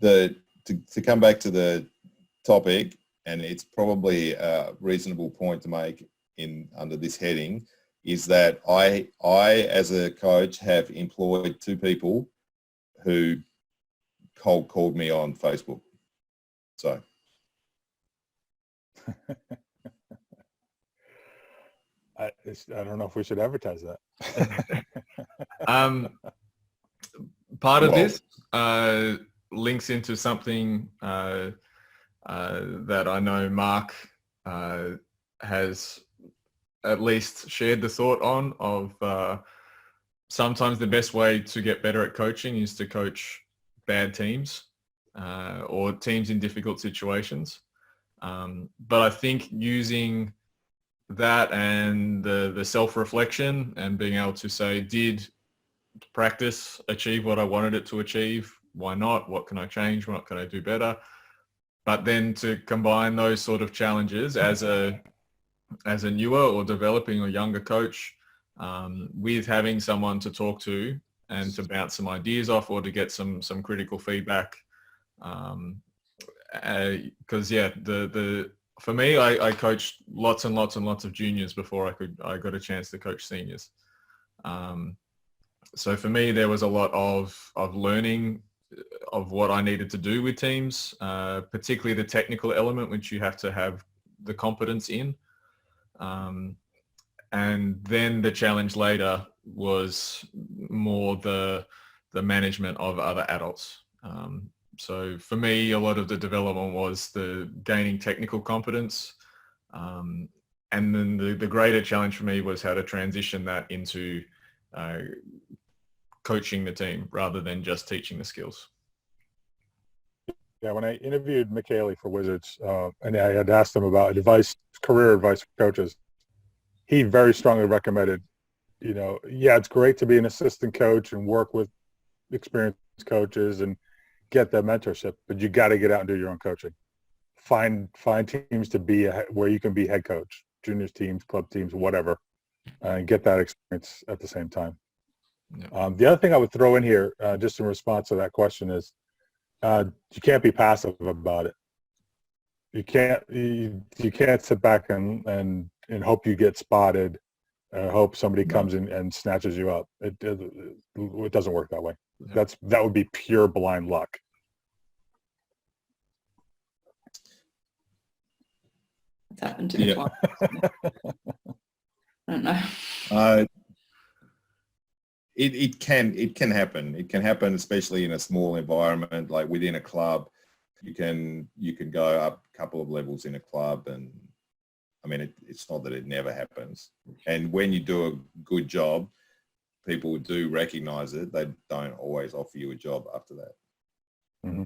To come back to the topic, and it's probably a reasonable point to make under this heading, is that I as a coach have employed two people who cold called me on Facebook. So I don't know if we should advertise that. Part of this links into something that I know Mark has at least shared the thought on of sometimes the best way to get better at coaching is to coach bad teams or teams in difficult situations. But I think using that and the self-reflection and being able to say, did practice achieve what I wanted it to achieve? Why not? What can I change? What can I do better? But then to combine those sort of challenges as a newer or developing or younger coach with having someone to talk to and to bounce some ideas off or to get some critical feedback. Because for me, I coached lots and lots and lots of juniors before I got a chance to coach seniors. So for me, there was a lot of learning of what I needed to do with teams, particularly the technical element, which you have to have the competence in. And then the challenge later was more the management of other adults. So for me, a lot of the development was the gaining technical competence. And then the greater challenge for me was how to transition that into coaching the team rather than just teaching the skills. Yeah, when I interviewed Mick Haley for Wizards, and I had asked him about career advice for coaches, he very strongly recommended, it's great to be an assistant coach and work with experienced coaches and get that mentorship, but you got to get out and do your own coaching. Find teams to be where you can be head coach, juniors teams, club teams, whatever, and get that experience at the same time. Yeah. The other thing I would throw in here, just in response to that question, is you can't be passive about it. You can't sit back and hope you get spotted, hope somebody comes in and snatches you up. It doesn't work that way. Yeah. That would be pure blind luck. It's happened to me twice. I don't know. It can happen. It can happen, especially in a small environment, like within a club. You can go up a couple of levels in a club, and I mean, it's not that it never happens. And when you do a good job, people do recognize it. They don't always offer you a job after that. Mm-hmm.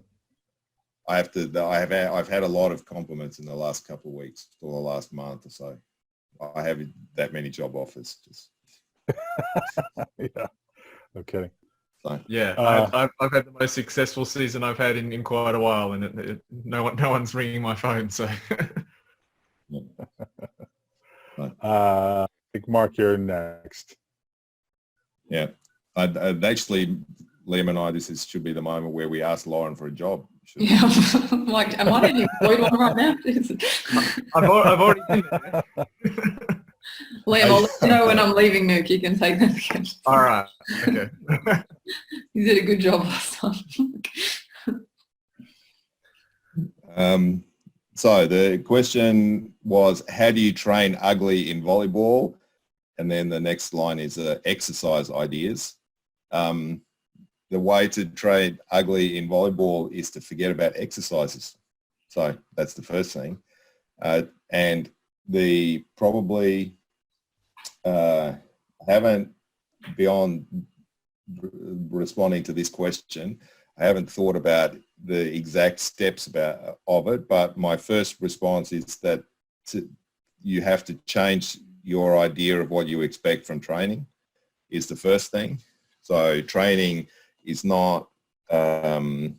I've had a lot of compliments in the last couple of weeks or the last month or so. I haven't that many job offers. Just yeah, no kidding. So, yeah, I've had the most successful season I've had in quite a while, and no one's ringing my phone. So, I think Mark, you're next. Yeah. I'd actually, Liam and I, should be the moment where we ask Lauren for a job. Yeah, I'm like, am I an employed one right now? I've already been there. Liam, I'll let you know when I'm leaving Nuke. You can take that again. All right. Okay. You did a good job last time. So the question was, how do you train ugly in volleyball? And then the next line is exercise ideas. The way to train ugly in volleyball is to forget about exercises. So that's the first thing. And the probably haven't, beyond responding to this question, I haven't thought about the exact steps of it, but my first response is that you have to change your idea of what you expect from training is the first thing. So training is not, if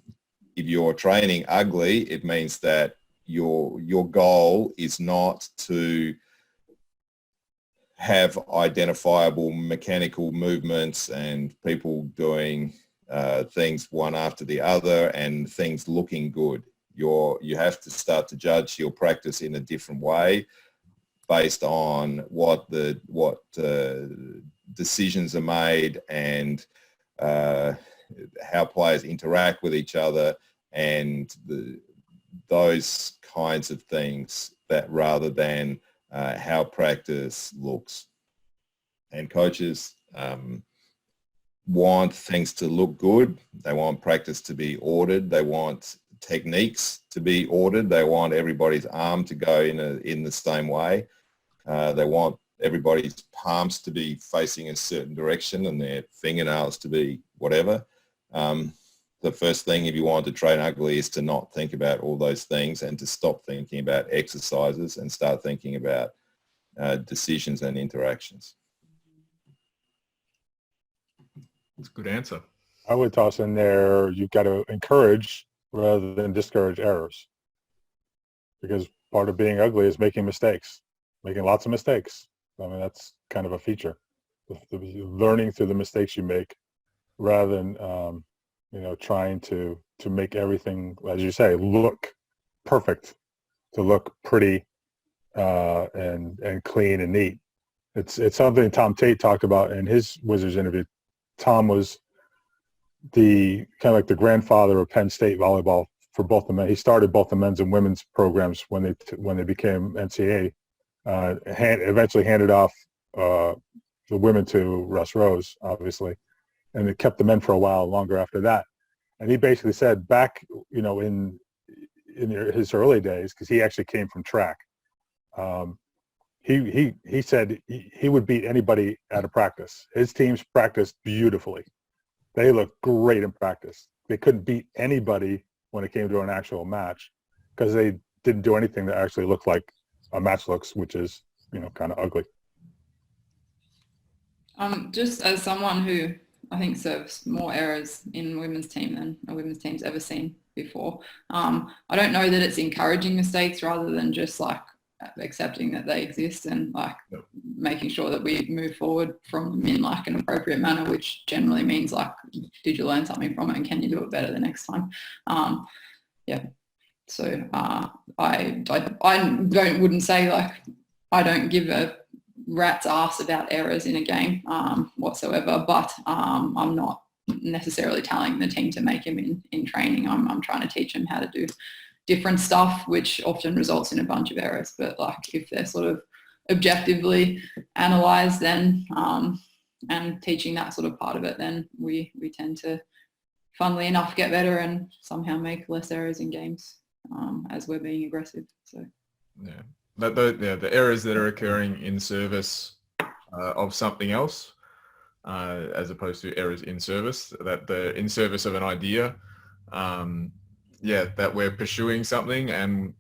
you're training ugly, it means that your goal is not to have identifiable mechanical movements and people doing things one after the other and things looking good. You have to start to judge your practice in a different way based on what decisions are made and how players interact with each other and those kinds of things, that rather than how practice looks. And coaches want things to look good. They want practice to be ordered. They want techniques to be ordered. They want everybody's arm to go in the same way. They want everybody's palms to be facing a certain direction and their fingernails to be whatever. The first thing, if you want to train ugly, is to not think about all those things and to stop thinking about exercises and start thinking about decisions and interactions. That's a good answer. I would toss in there, you've got to encourage rather than discourage errors. Because part of being ugly is making mistakes, making lots of mistakes. I mean, that's kind of a feature. Learning through the mistakes you make rather than, trying to make everything, as you say, look perfect, to look pretty and clean and neat. It's something Tom Tate talked about in his Wizards interview. Tom was the kind of like the grandfather of Penn State volleyball for both the men. He started both the men's and women's programs when they became NCAA. Eventually handed off the women to Russ Rose, obviously, and it kept the men for a while longer after that. And he basically said back, in his early days, because he actually came from track, he said he would beat anybody at a practice. His teams practiced beautifully. They looked great in practice. They couldn't beat anybody when it came to an actual match because they didn't do anything that actually looked like a match looks, which is, kind of ugly. Just as someone who I think serves more errors in a women's team than a women's team's ever seen before, I don't know that it's encouraging mistakes rather than just like accepting that they exist and like making sure that we move forward from them in like an appropriate manner, which generally means like, did you learn something from it and can you do it better the next time? So I wouldn't say like I don't give a rat's ass about errors in a game whatsoever, but I'm not necessarily telling the team to make them in training. I'm trying to teach them how to do different stuff, which often results in a bunch of errors. But like if they're sort of objectively analysed, then and teaching that sort of part of it, then we tend to, funnily enough, get better and somehow make less errors in games as we're being aggressive. So yeah, the errors that are occurring in service of something else, as opposed to errors in service, that the in service of an idea. That we're pursuing something and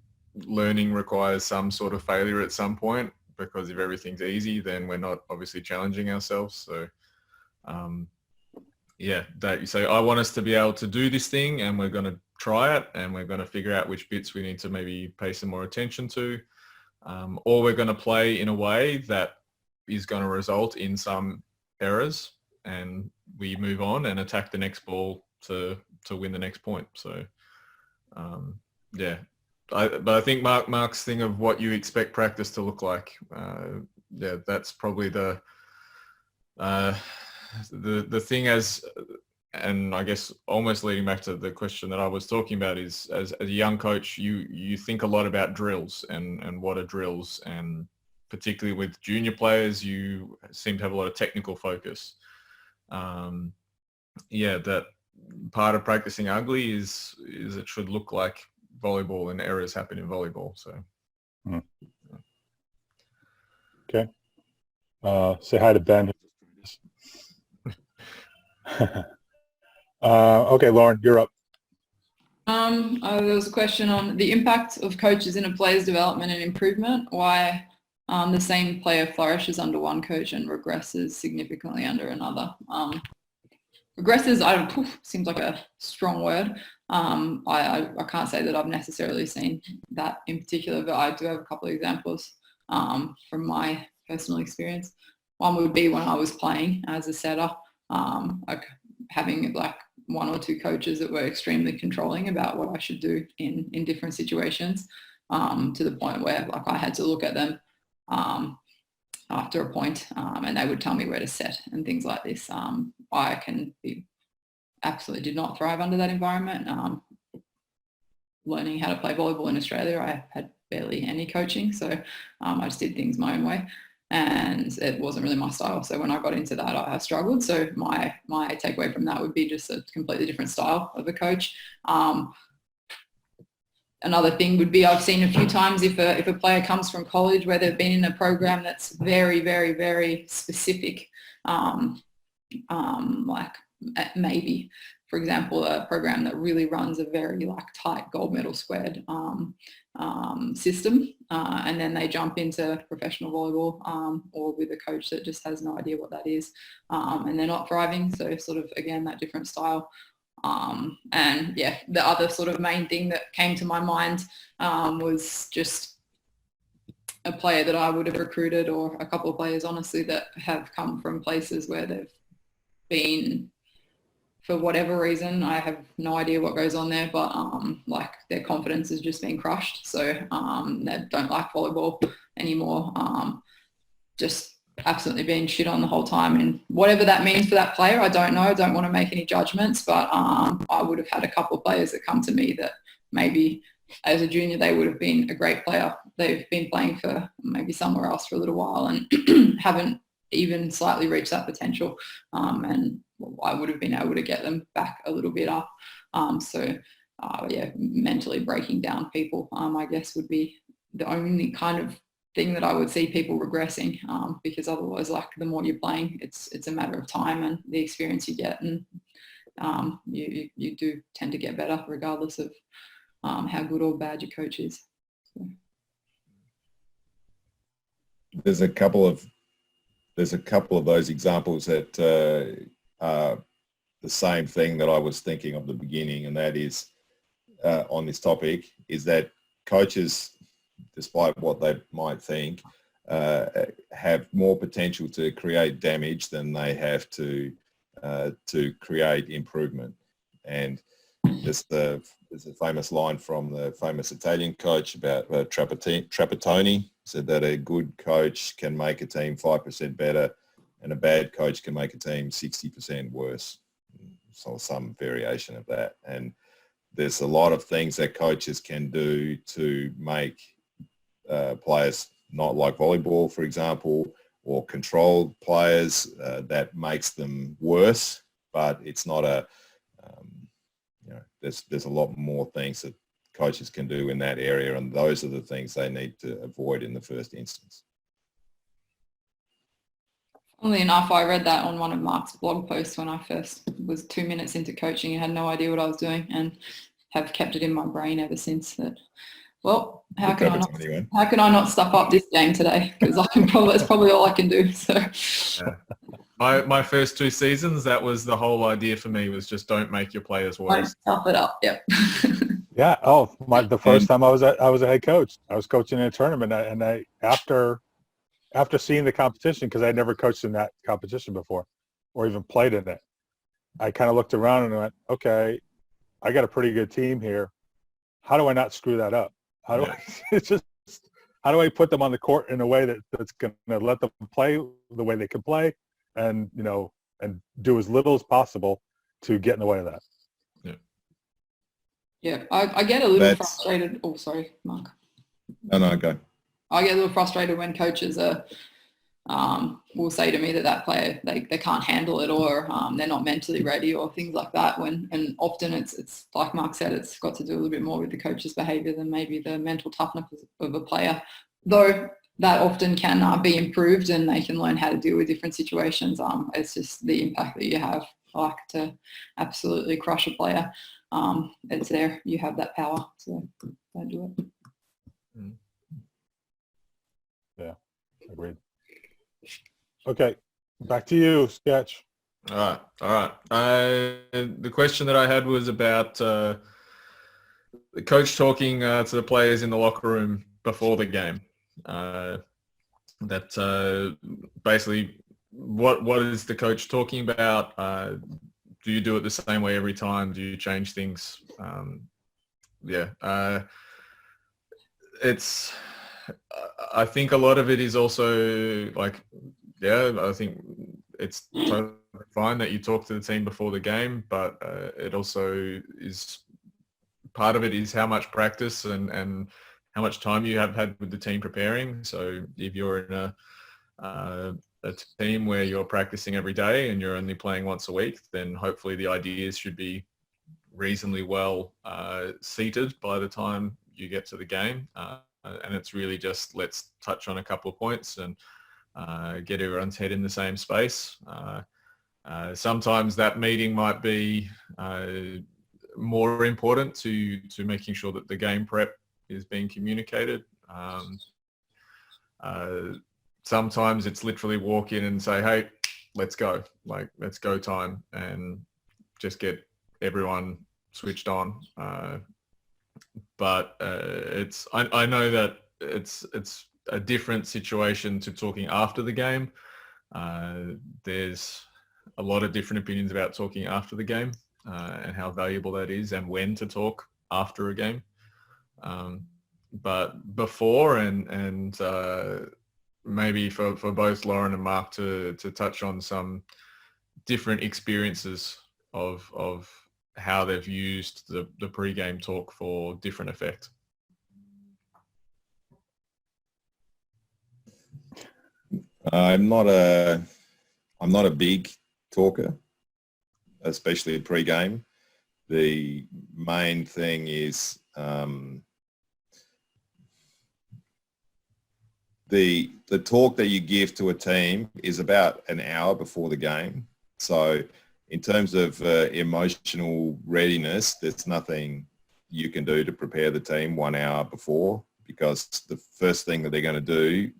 learning requires some sort of failure at some point, because if everything's easy, then we're not obviously challenging ourselves. So, that you say, I want us to be able to do this thing and we're going to try it and we're going to figure out which bits we need to maybe pay some more attention to, or we're going to play in a way that is going to result in some errors. and we move on and attack the next ball to win the next point. So yeah, but I think Mark's thing of what you expect practice to look like, yeah, that's probably the thing. And I guess almost leading back to the question that I was talking about is, as a young coach, you think a lot about drills and what are drills, and particularly with junior players, you seem to have a lot of technical focus. Yeah, that part of practicing ugly is it should look like volleyball, and errors happen in volleyball. So. Okay. Say hi to Ben. Okay, Lauren, you're up. There was a question on the impact of coaches in a player's development and improvement. Why the same player flourishes under one coach and regresses significantly under another. Regresses, seems like a strong word. I can't say that I've necessarily seen that in particular, but I do have a couple of examples from my personal experience. One would be when I was playing as a setter, having like one or two coaches that were extremely controlling about what I should do in different situations, to the point where like I had to look at them after a point, and they would tell me where to set and things like this. I absolutely did not thrive under that environment. Learning how to play volleyball in Australia, I had barely any coaching, so I just did things my own way, and it wasn't really my style. So when I got into that, I struggled. So my takeaway from that would be just a completely different style of a coach. Another thing would be, I've seen a few times if a player comes from college where they've been in a program that's very, very, very specific, like maybe, for example, a program that really runs a very like tight gold medal squared system, and then they jump into professional volleyball, or with a coach that just has no idea what that is, and they're not thriving. So sort of, again, that different style. And yeah, the other sort of main thing that came to my mind was just a player that I would have recruited, or a couple of players, honestly, that have come from places where they've been, for whatever reason, I have no idea what goes on there, but like their confidence has just been crushed. So they don't like volleyball anymore. Just absolutely being shit on the whole time, and whatever that means for that player, I don't know. I don't want to make any judgments, but I would have had a couple of players that come to me that maybe as a junior they would have been a great player. They've been playing for maybe somewhere else for a little while and haven't even slightly reached that potential, and I would have been able to get them back a little bit up. Yeah, mentally breaking down people, I guess, would be the only kind of thing that I would see people regressing, because otherwise, like, the more you're playing, it's a matter of time and the experience you get, and you do tend to get better regardless of how good or bad your coach is. So. There's a couple of those examples that are the same thing that I was thinking of the beginning, and that is on this topic, is that coaches, despite what they might think, have more potential to create damage than they have to create improvement. And there's a famous line from the famous Italian coach about Trapattoni, said that a good coach can make a team 5% better and a bad coach can make a team 60% worse. So some variation of that. And there's a lot of things that coaches can do to make players not like volleyball, for example, or control players that makes them worse. But it's not there's a lot more things that coaches can do in that area, and those are the things they need to avoid in the first instance. Funnily enough, I read that on one of Mark's blog posts when I first was 2 minutes into coaching and had no idea what I was doing, and have kept it in my brain ever since. That, well, how can I not stuff up this game today? Because that's probably all I can do. So. Yeah. My first 2 seasons, that was the whole idea for me, was just don't make your players worse. Don't stuff it up. Yep. Yeah. Oh, the first time I was a head coach. I was coaching in a tournament, and I after seeing the competition, because I had never coached in that competition before, or even played in it, I kind of looked around and went, okay, I got a pretty good team here. How do I not screw that up? How do I, it's just, how do I put them on the court in a way that's going to let them play the way they can play and, you know, and do as little as possible to get in the way of that? Yeah, I get a little frustrated. Oh, sorry, Mark. No, go. I get a little frustrated when coaches are will say to me that player they can't handle it, or they're not mentally ready, or things like that. And often it's like Mark said, it's got to do a little bit more with the coach's behaviour than maybe the mental toughness of a player. Though that often can be improved, and they can learn how to deal with different situations. It's just the impact that you have, like to absolutely crush a player. It's there. You have that power, so don't do it. Yeah, agreed. Okay, back to you, Sketch. All right. The question that I had was about the coach talking to the players in the locker room before the game. Basically, what is the coach talking about? Do you do it the same way every time? Do you change things? I think a lot of it is also like, I think it's totally fine that you talk to the team before the game, but it also is, part of it is how much practice and how much time you have had with the team preparing. So if you're in a team where you're practicing every day and you're only playing once a week, then hopefully the ideas should be reasonably well seated by the time you get to the game. And it's really just, let's touch on a couple of points and get everyone's head in the same space. Sometimes that meeting might be more important to making sure that the game prep is being communicated. Sometimes it's literally walk in and say, hey, let's go, like, let's go time, and just get everyone switched on. But I know that it's a different situation to talking after the game. There's a lot of different opinions about talking after the game and how valuable that is, and when to talk after a game. But before, and maybe for both Lauren and Mark to touch on some different experiences of how they've used the pre-game talk for different effect. I'm not a big talker, especially pre-game. The main thing is the talk that you give to a team is about an hour before the game. So in terms of emotional readiness, there's nothing you can do to prepare the team 1 hour before, because the first thing that they're going to do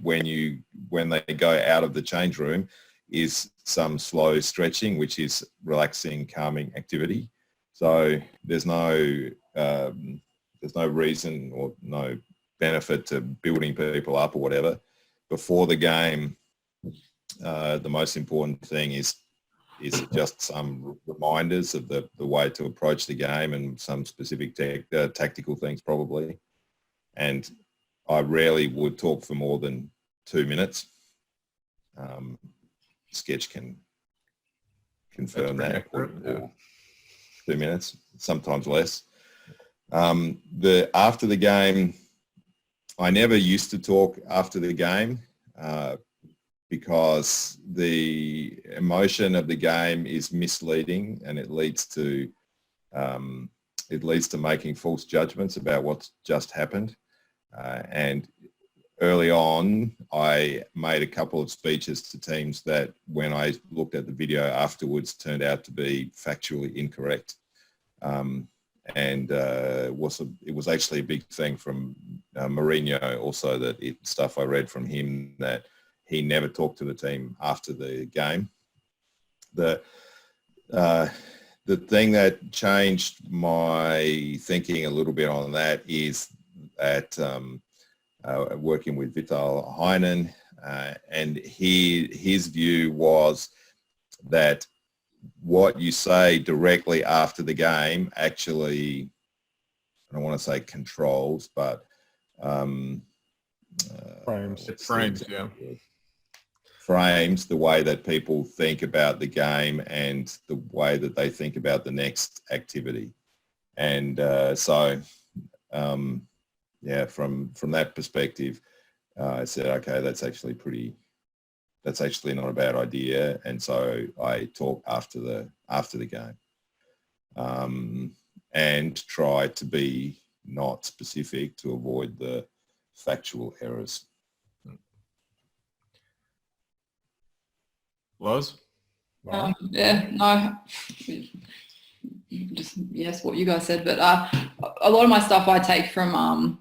when they go out of the change room is some slow stretching, which is relaxing, calming activity. So there's no reason or no benefit to building people up or whatever. Before the game, the most important thing is just some reminders of the way to approach the game, and some specific tactical things probably. And I rarely would talk for more than 2 minutes. Sketch can confirm that. Or 2 minutes, sometimes less. After the game, I never used to talk after the game because the emotion of the game is misleading, and it leads to making false judgments about what's just happened. And early on, I made a couple of speeches to teams that, when I looked at the video afterwards, turned out to be factually incorrect. It was actually a big thing from Mourinho also, that stuff I read from him, that he never talked to the team after the game. The thing that changed my thinking a little bit on that is that working with Vital Heinen, and his view was that what you say directly after the game actually, I don't want to say controls, but Frames. It frames, yeah. Frames the way that people think about the game and the way that they think about the next activity. And yeah, from that perspective, I said, okay, that's actually not a bad idea. And so I talk after the game, and try to be not specific to avoid the factual errors. Loz? Yeah, no, just yes, what you guys said, but a lot of my stuff I take from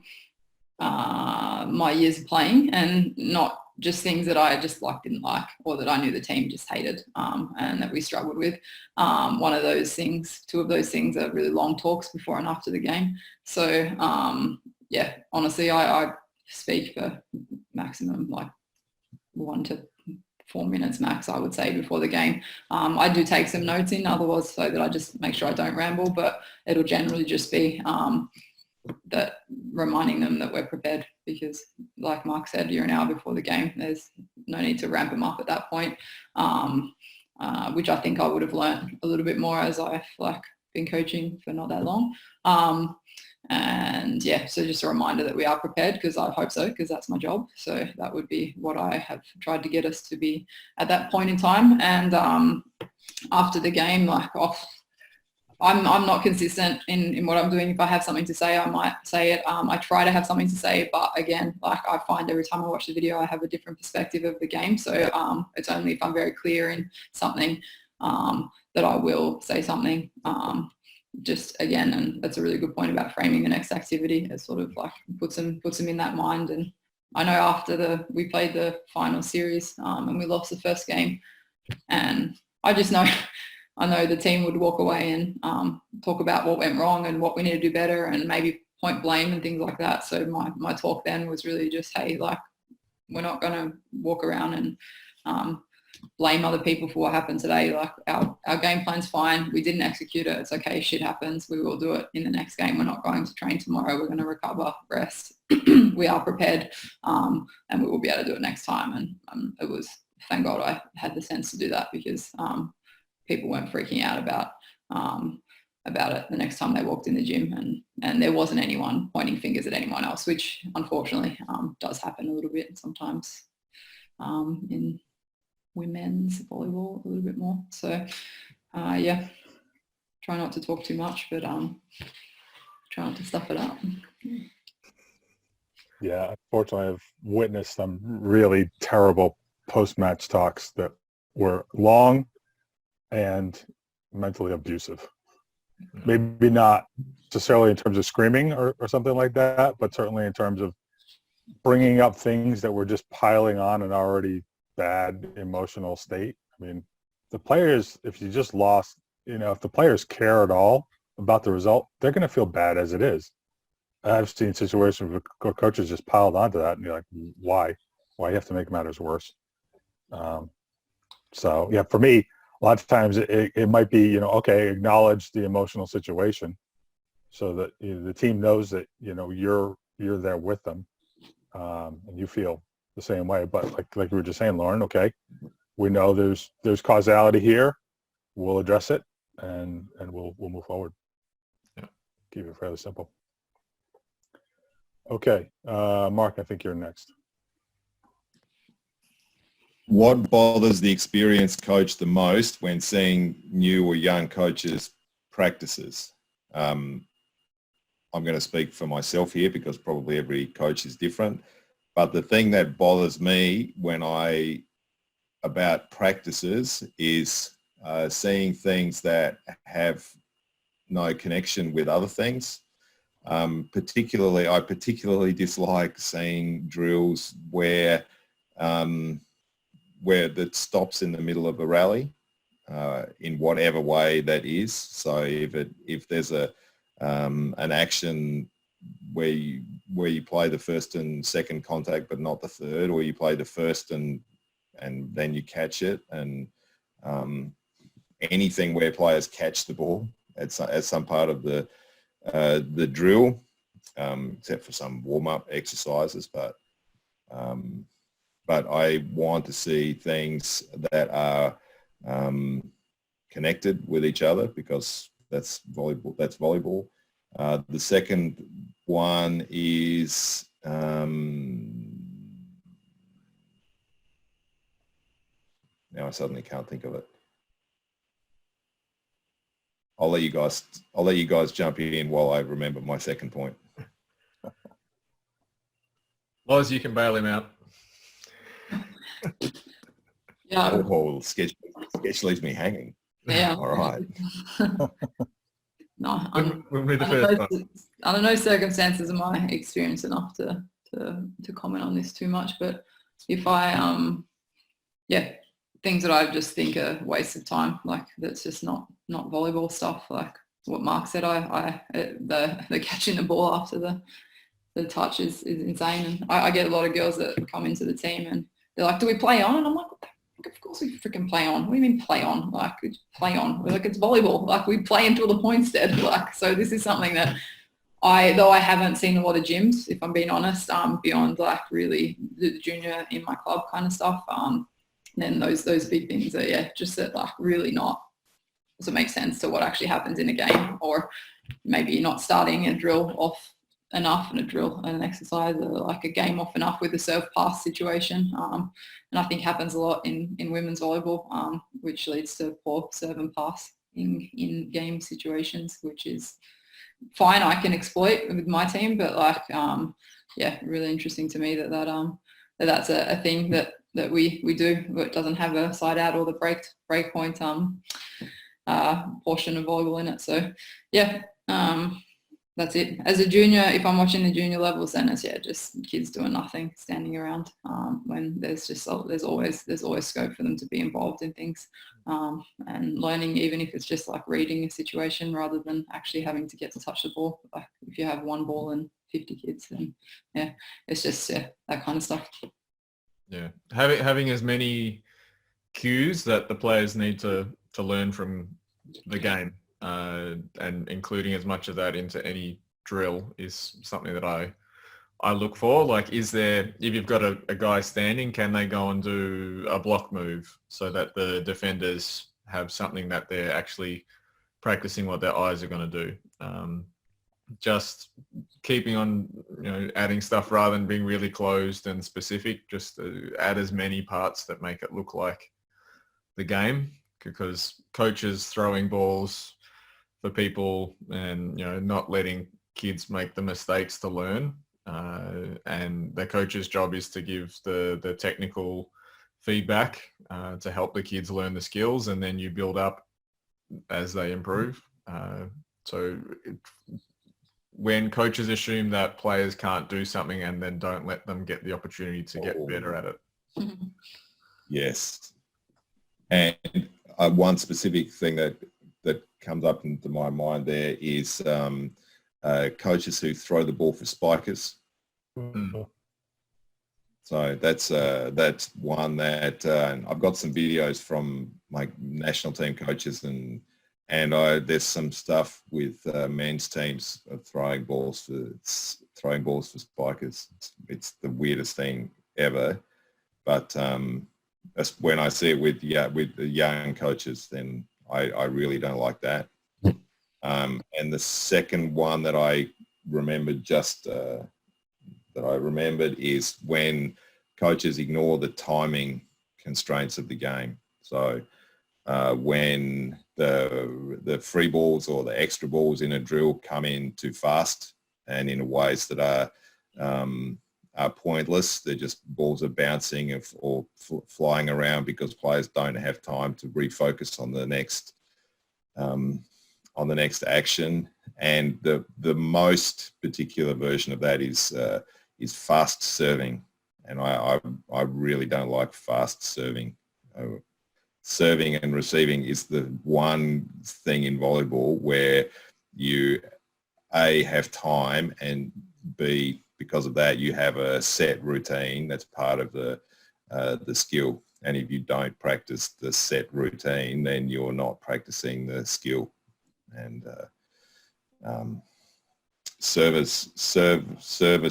my years of playing, and not just things that I just didn't like, or that I knew the team just hated, and that we struggled with. One of those things, two of those things are really long talks before and after the game. So yeah, honestly, I speak for maximum 1 to 4 minutes max, I would say, before the game. I do take some notes in, otherwise, so that I just make sure I don't ramble, but it'll generally just be that reminding them that we're prepared, because like Mark said, you're an hour before the game. There's no need to ramp them up at that point, which I think I would have learned a little bit more as I've been coaching for not that long. And yeah, so just a reminder that we are prepared, because I hope so, because that's my job. So that would be what I have tried to get us to be at that point in time. And after the game, I'm not consistent in what I'm doing. If I have something to say, I might say it. I try to have something to say, but again, I find every time I watch the video, I have a different perspective of the game. So it's only if I'm very clear in something that I will say something. Just again, and that's a really good point about framing the next activity. It sort of puts them in that mind. And I know after we played the final series and we lost the first game, and I just know I know the team would walk away and talk about what went wrong and what we need to do better, and maybe point blame and things like that. So my talk then was really just, hey, we're not going to walk around and blame other people for what happened today. Our game plan's fine. We didn't execute it. It's okay. Shit happens. We will do it in the next game. We're not going to train tomorrow. We're going to recover, rest. We are prepared, and we will be able to do it next time. And it was, thank God I had the sense to do that, because people weren't freaking out about it the next time they walked in the gym, and there wasn't anyone pointing fingers at anyone else, which unfortunately does happen a little bit sometimes in women's volleyball a little bit more. So yeah, try not to talk too much, but try not to stuff it up. Yeah, unfortunately, I've witnessed some really terrible post-match talks that were long and mentally abusive. Maybe not necessarily in terms of screaming or something like that, but certainly in terms of bringing up things that were just piling on an already bad emotional state. I mean, the players, if you just lost, if the players care at all about the result, they're going to feel bad as it is. I've seen situations where coaches just piled onto that, and you're like, why? Why you have to make matters worse? So yeah, for me, a lot of times it might be, okay, acknowledge the emotional situation, so that the team knows that you're there with them, and you feel the same way. But like we were just saying, Lauren, okay, we know there's causality here. We'll address it, and we'll move forward. Yeah. Keep it fairly simple. Okay, Mark, I think you're next. What bothers the experienced coach the most when seeing new or young coaches' practices? I'm going to speak for myself here, because probably every coach is different. But the thing that bothers me about practices is seeing things that have no connection with other things. I particularly dislike seeing drills where that stops in the middle of a rally, in whatever way that is. So if there's an action where you play the first and second contact but not the third, or you play the first and then you catch it, and anything where players catch the ball as some part of the drill, except for some warm-up exercises. But I want to see things that are connected with each other, because that's volleyball. The second one is now I suddenly can't think of it. I'll let you guys jump in while I remember my second point. Loz, you can bail him out. Yeah. Oh, sketch leaves me hanging. Yeah. All right. No, under no circumstances am I experienced enough to comment on this too much. But if I things that I just think are waste of time, like that's just not volleyball stuff. Like what Mark said, the catching the ball after the touch is insane. And I get a lot of girls that come into the team and they're like, "Do we play on?" And I'm like, "Of course we freaking play on. What do you mean play on? Like play on? We're like, it's volleyball. Like we play until the point's dead." Like, so this is something that though I haven't seen a lot of gyms, if I'm being honest, beyond like really the junior in my club kind of stuff. Then those big things are just that like really not doesn't make sense to what actually happens in a game, or maybe you're not starting a drill off enough and an exercise or like a game off enough with the serve pass situation, and I think happens a lot in women's volleyball, which leads to poor serve and pass in game situations, which is fine. I can exploit with my team, but like really interesting to me that's a thing that we do, but it doesn't have a side out or the break point portion of volleyball in it. So that's it. As a junior, if I'm watching the junior levels, then it's just kids doing nothing, standing around. When there's always scope for them to be involved in things and learning, even if it's just like reading a situation rather than actually having to get to touch the ball. Like if you have one ball and 50 kids, then it's just that kind of stuff. Yeah, having as many cues that the players need to learn from the game. And including as much of that into any drill is something that I look for. Like, is there, if you've got a guy standing, can they go and do a block move so that the defenders have something that they're actually practicing what their eyes are going to do? Just keeping on, adding stuff rather than being really closed and specific, just to add as many parts that make it look like the game, because coaches throwing balls for people and not letting kids make the mistakes to learn, and the coach's job is to give the technical feedback to help the kids learn the skills, and then you build up as they improve. When coaches assume that players can't do something and then don't let them get the opportunity to get better at it. Yes. And one specific thing that comes up into my mind there is coaches who throw the ball for spikers. Mm-hmm. So that's one that I've got some videos from my national team coaches, and there's some stuff with men's teams of throwing balls for spikers. It's the weirdest thing ever, but that's when I see it with the young coaches, then I really don't like that. And the second one that I remembered is when coaches ignore the timing constraints of the game. So when the free balls or the extra balls in a drill come in too fast and in ways that are pointless, they're just balls are bouncing or flying around because players don't have time to refocus on the next action. And the most particular version of that is fast serving, and I really don't like fast serving. Serving and receiving is the one thing in volleyball where you A, have time, and B, because of that you have a set routine that's part of the the skill. And if you don't practice the set routine, then you're not practicing the skill. And servers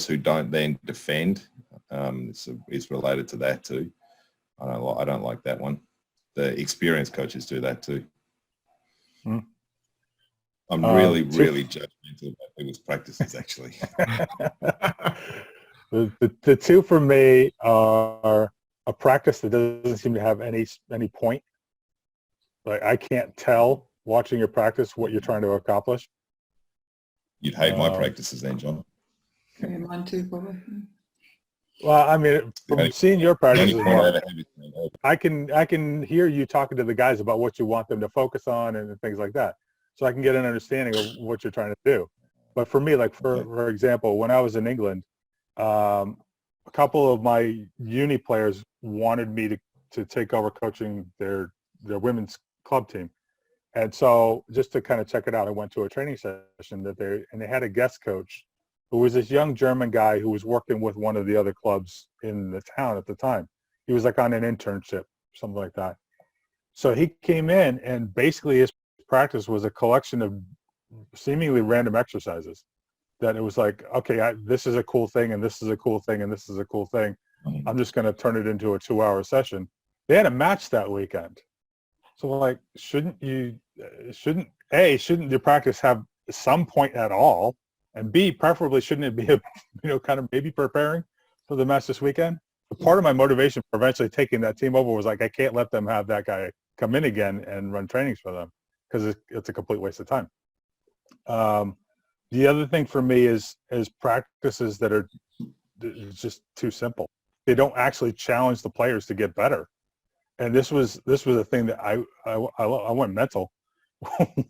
who don't then defend is related to that too. I don't like that one. The experienced coaches do that too. I'm really judgmental about people's practices, actually. The two for me are a practice that doesn't seem to have any point. Like, I can't tell watching your practice what you're trying to accomplish. You'd hate my practices then, John. Yeah, mine too, probably. Well, I mean, from seeing your practices, Mark, I can can hear you talking to the guys about what you want them to focus on and things like that. So I can get an understanding of what you're trying to do. But for me, like for example, when I was in England, a couple of my uni players wanted me to take over coaching their women's club team. And so just to kind of check it out, I went to a training session and they had a guest coach who was this young German guy who was working with one of the other clubs in the town at the time. He was like on an internship, something like that. So he came in and basically his practice was a collection of seemingly random exercises that it was like, okay, this is a cool thing and this is a cool thing and this is a cool thing. I'm just going to turn it into a 2-hour session. They had a match that weekend. So like, shouldn't your practice have some point at all? And B, preferably, shouldn't it be kind of maybe preparing for the match this weekend? But part of my motivation for eventually taking that team over was like, I can't let them have that guy come in again and run trainings for them because it's a complete waste of time. The other thing for me is practices that are just too simple. They don't actually challenge the players to get better. And this was a thing that I went mental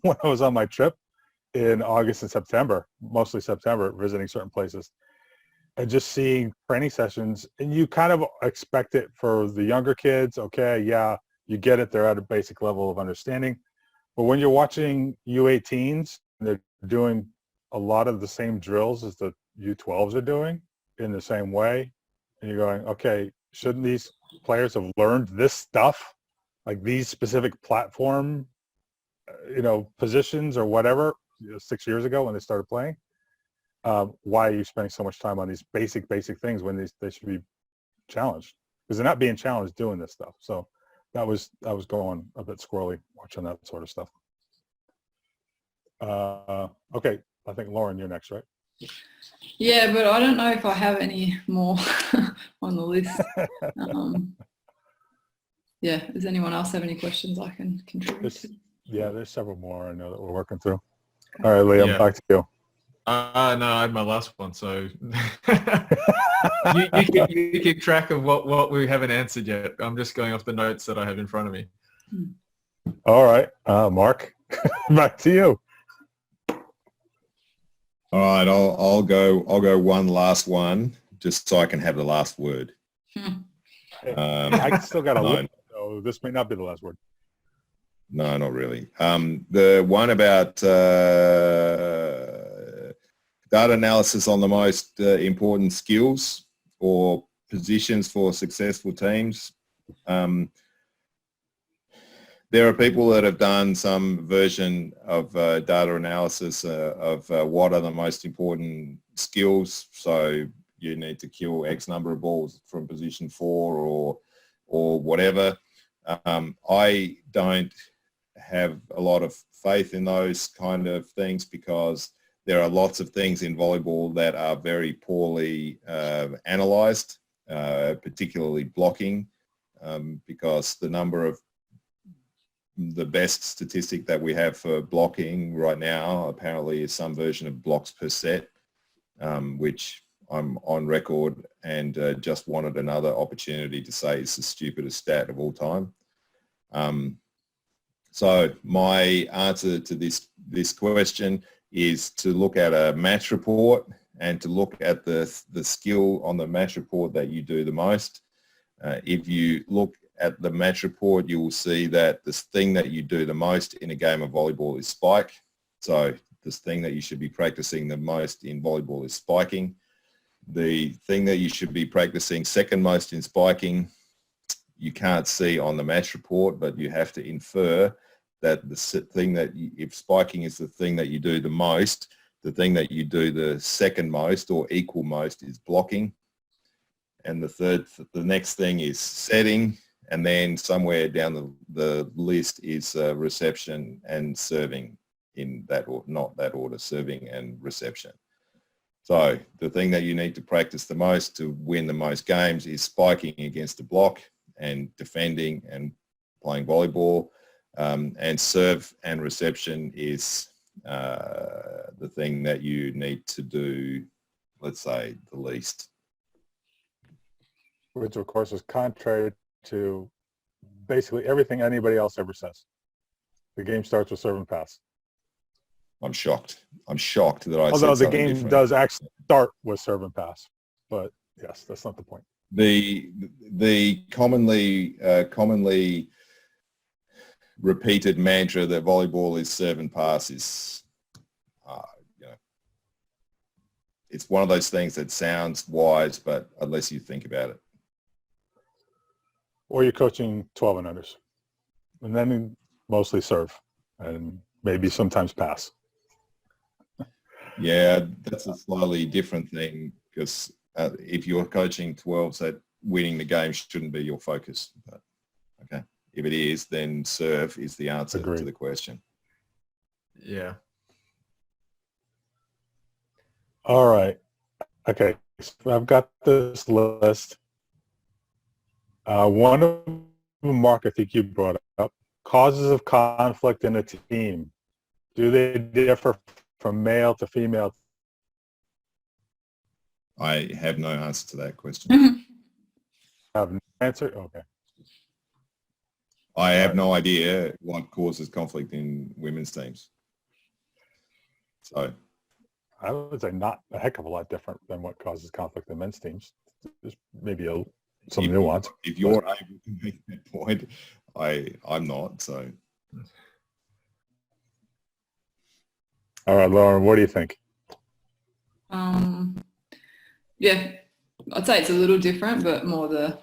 when I was on my trip in August and September, mostly September, visiting certain places, and just seeing training sessions. And you kind of expect it for the younger kids. Okay, yeah, you get it. They're at a basic level of understanding. But when you're watching U18s, and they're doing a lot of the same drills as the U12s are doing in the same way, and you're going, okay, shouldn't these players have learned this stuff, like these specific platform, positions or whatever, 6 years ago when they started playing? Why are you spending so much time on these basic things when they should be challenged? Because they're not being challenged doing this stuff. So I was going a bit squirrely watching that sort of stuff. Okay, I think Lauren, you're next, right? Yeah, but I don't know if I have any more on the list. Yeah, does anyone else have any questions I can contribute to? Yeah, there's several more I know that we're working through. All right, Liam, back to you. No, I had my last one, so you keep track of what we haven't answered yet. I'm just going off the notes that I have in front of me. All right, Mark, back to you. All right, I'll go one last one just so I can have the last word. I still got a look, so this may not be the last word. No, not really. The one about data analysis on the most important skills or positions for successful teams. There are people that have done some version of data analysis of what are the most important skills. So you need to kill X number of balls from position 4 or whatever. I don't have a lot of faith in those kind of things because there are lots of things in volleyball that are very poorly analysed, particularly blocking, because the best statistic that we have for blocking right now apparently is some version of blocks per set, which I'm on record and just wanted another opportunity to say it's the stupidest stat of all time. So my answer to this question is to look at a match report and to look at the skill on the match report that you do the most. If you look at the match report, you will see that this thing that you do the most in a game of volleyball is spike. So this thing that you should be practicing the most in volleyball is spiking. The thing that you should be practicing second most in spiking you can't see on the match report, but you have to infer that the thing that if spiking is the thing that you do the most, the thing that you do the second most or equal most is blocking. And the next thing is setting. And then somewhere down the list is reception and serving in that order, not that order, serving and reception. So the thing that you need to practice the most to win the most games is spiking against the block and defending and playing volleyball. And serve and reception is the thing that you need to do, let's say, the least. Which, of course, is contrary to basically everything anybody else ever says. The game starts with serve and pass. I'm shocked. I'm shocked that I Although said the game different. does actually start with serve and pass. But yes, that's not the point. The commonly repeated mantra that volleyball is serve and pass is, it's one of those things that sounds wise, but unless you think about it. Or you're coaching 12 and unders. And then mostly serve and maybe sometimes pass. Yeah, that's a slightly different thing because if you're coaching 12s, that winning the game shouldn't be your focus. But, okay. If it is, then serve is the answer Agreed. to the question. Yeah. All right. Okay. So I've got this list. One of them, Mark, I think you brought up, causes of conflict in a team. Do they differ from male to female? I have no answer to that question. Have no answer? Okay. I have no idea what causes conflict in women's teams. So I would say not a heck of a lot different than what causes conflict in men's teams. There's maybe some nuance. if you're able to make that point, I'm not. So All right, Lauren, what do you think? Yeah, I'd say it's a little different, but more the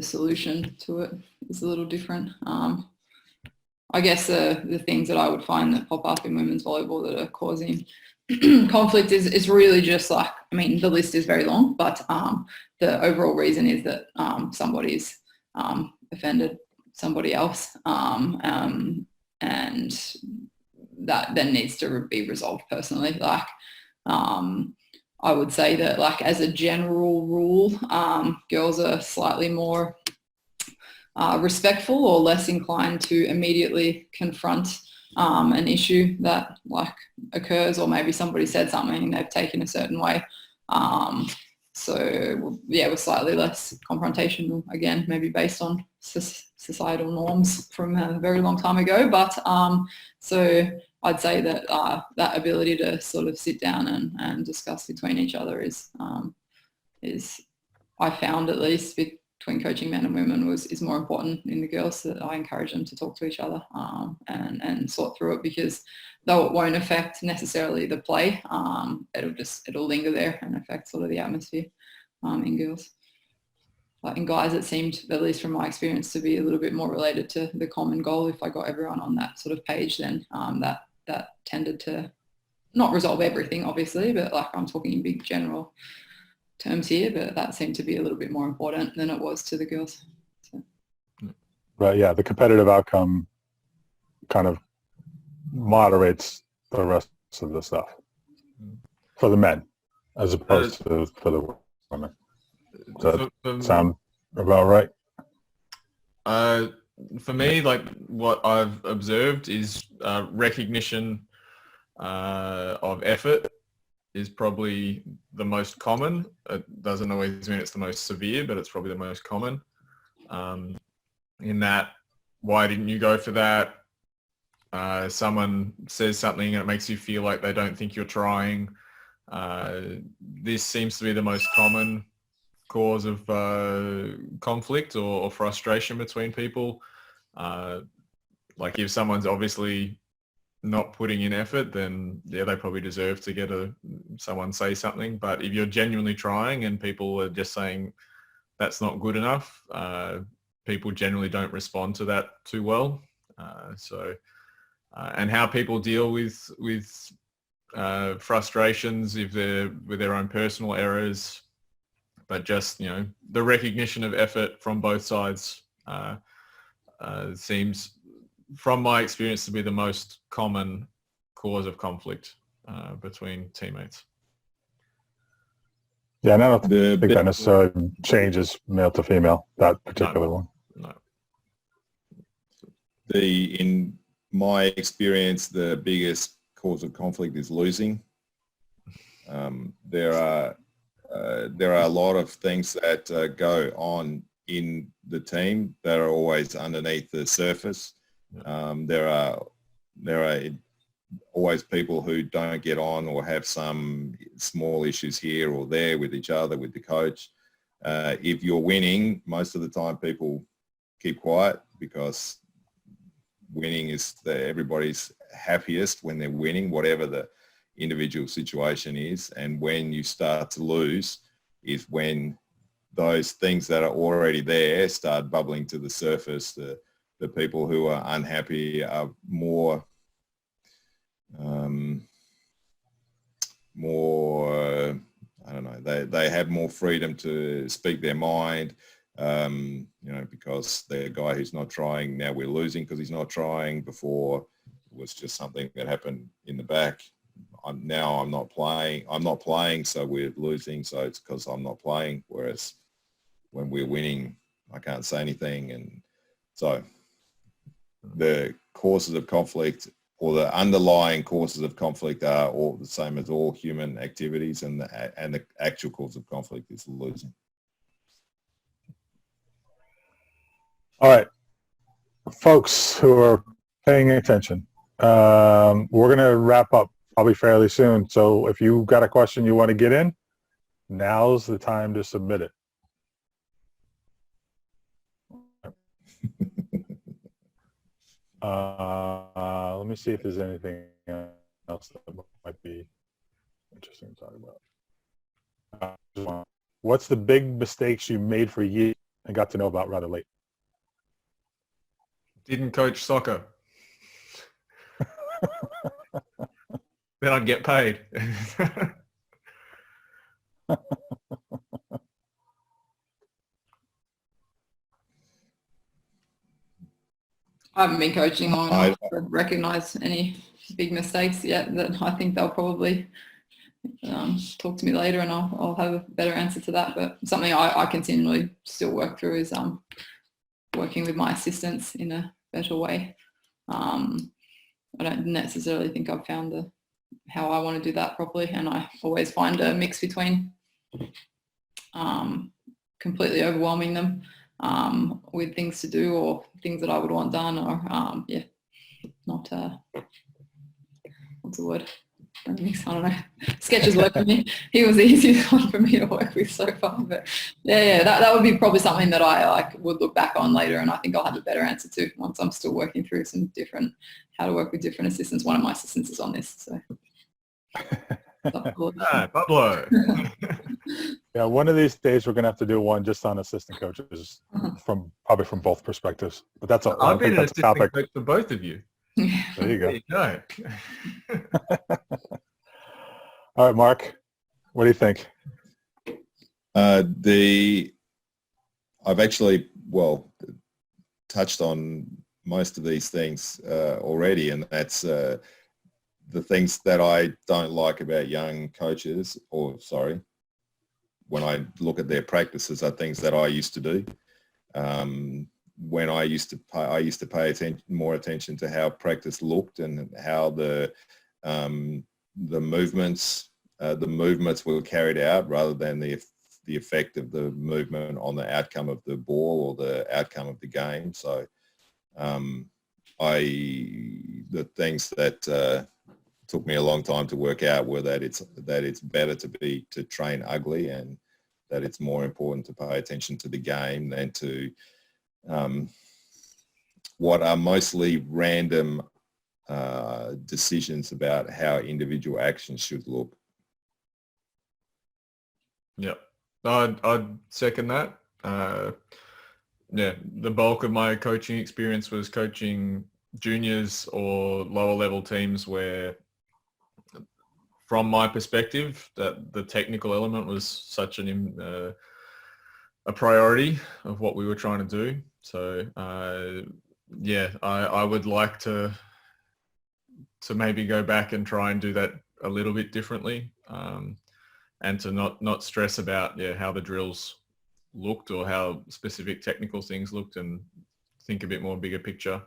solution to it is a little different. I guess the things that I would find that pop up in women's volleyball that are causing conflict is really just like, I mean, the list is very long, but the overall reason is that somebody's offended somebody else, and that then needs to be resolved personally. Like, I would say that, like, as a general rule, girls are slightly more respectful or less inclined to immediately confront an issue that like occurs, or maybe somebody said something they've taken a certain way. So yeah, we're slightly less confrontational, again, maybe based on societal norms from a very long time ago. But so I'd say that that ability to sort of sit down and discuss between each other is I found, at least between coaching men and women, is more important in the girls. That I encourage them to talk to each other and sort through it, because though it won't affect necessarily the play, it'll linger there and affect sort of the atmosphere in girls. But in guys, it seemed, at least from my experience, to be a little bit more related to the common goal. If I got everyone on that sort of page, then that tended to not resolve everything, obviously, but like, I'm talking in big general terms here, but that seemed to be a little bit more important than it was to the girls. So. Right, yeah, the competitive outcome kind of moderates the rest of the stuff for the men as opposed to for the women. Does that sound about right? For me, like, what I've observed is recognition of effort is probably the most common. It doesn't always mean it's the most severe, but it's probably the most common. In that, why didn't you go for that? Someone says something and it makes you feel like they don't think you're trying. This seems to be the most common cause of conflict or frustration between people. Like, if someone's obviously not putting in effort, then yeah, they probably deserve to get someone say something. But if you're genuinely trying and people are just saying that's not good enough, people generally don't respond to that too well. And how people deal with frustrations if they're with their own personal errors, but just, you know, the recognition of effort from both sides seems, from my experience, to be the most common cause of conflict between teammates. Yeah, and I don't think that necessarily changes male to female, that particular one. No. In my experience, the biggest cause of conflict is losing. There are a lot of things that go on in the team that are always underneath the surface. There are always people who don't get on or have some small issues here or there with each other, with the coach. If you're winning, most of the time people keep quiet, because winning is everybody's happiest when they're winning, whatever the individual situation is. And when you start to lose is when those things that are already there start bubbling to the surface. The people who are unhappy are more I don't know, they have more freedom to speak their mind, you know, because the guy who's not trying, now we're losing because he's not trying. Before it was just something that happened in the back. I'm not playing, so we're losing, so it's because I'm not playing. Whereas when we're winning, I can't say anything. And so the causes of conflict, or the underlying causes of conflict, are all the same as all human activities, and the actual cause of conflict is losing. All right, folks who are paying attention, we're going to wrap up probably fairly soon. So if you've got a question you want to get in, now's the time to submit it. Let me see if there's anything else that might be interesting to talk about. What's the big mistakes you made for years and got to know about rather late? Didn't coach soccer. Then I'd get paid. I haven't been coaching long enough to recognise any big mistakes yet. That I think they'll probably talk to me later, and I'll have a better answer to that. But something I continually still work through is working with my assistants in a better way. I don't necessarily think I've found how I want to do that properly, and I always find a mix between completely overwhelming them with things to do or things that I would want done, or not what's the word? I don't know. Sketches work for me. He was the easiest one for me to work with so far. But that would be probably something that I would look back on later, and I think I'll have a better answer to once I'm still working through some different, how to work with different assistants. One of my assistants is on this, so. Pablo. Yeah, one of these days we're going to have to do one just on assistant coaches, probably from both perspectives. But that's all. I've been an assistant coach for both of you. There you go. There you go. All right, Mark, what do you think? I've actually, touched on most of these things already, and that's the things that I don't like about young coaches, when I look at their practices, are things that I used to do. When I used to pay more attention to how practice looked and how the movements were carried out, rather than the effect of the movement on the outcome of the ball or the outcome of the game. So the things that took me a long time to work out were that it's better to train ugly, and that it's more important to pay attention to the game than to what are mostly random decisions about how individual actions should look. Yep, I'd second that. the bulk of my coaching experience was coaching juniors or lower level teams where, from my perspective, that the technical element was such a priority of what we were trying to do. So I would like to maybe go back and try and do that a little bit differently, and to not stress about how the drills looked or how specific technical things looked, and think a bit more bigger picture.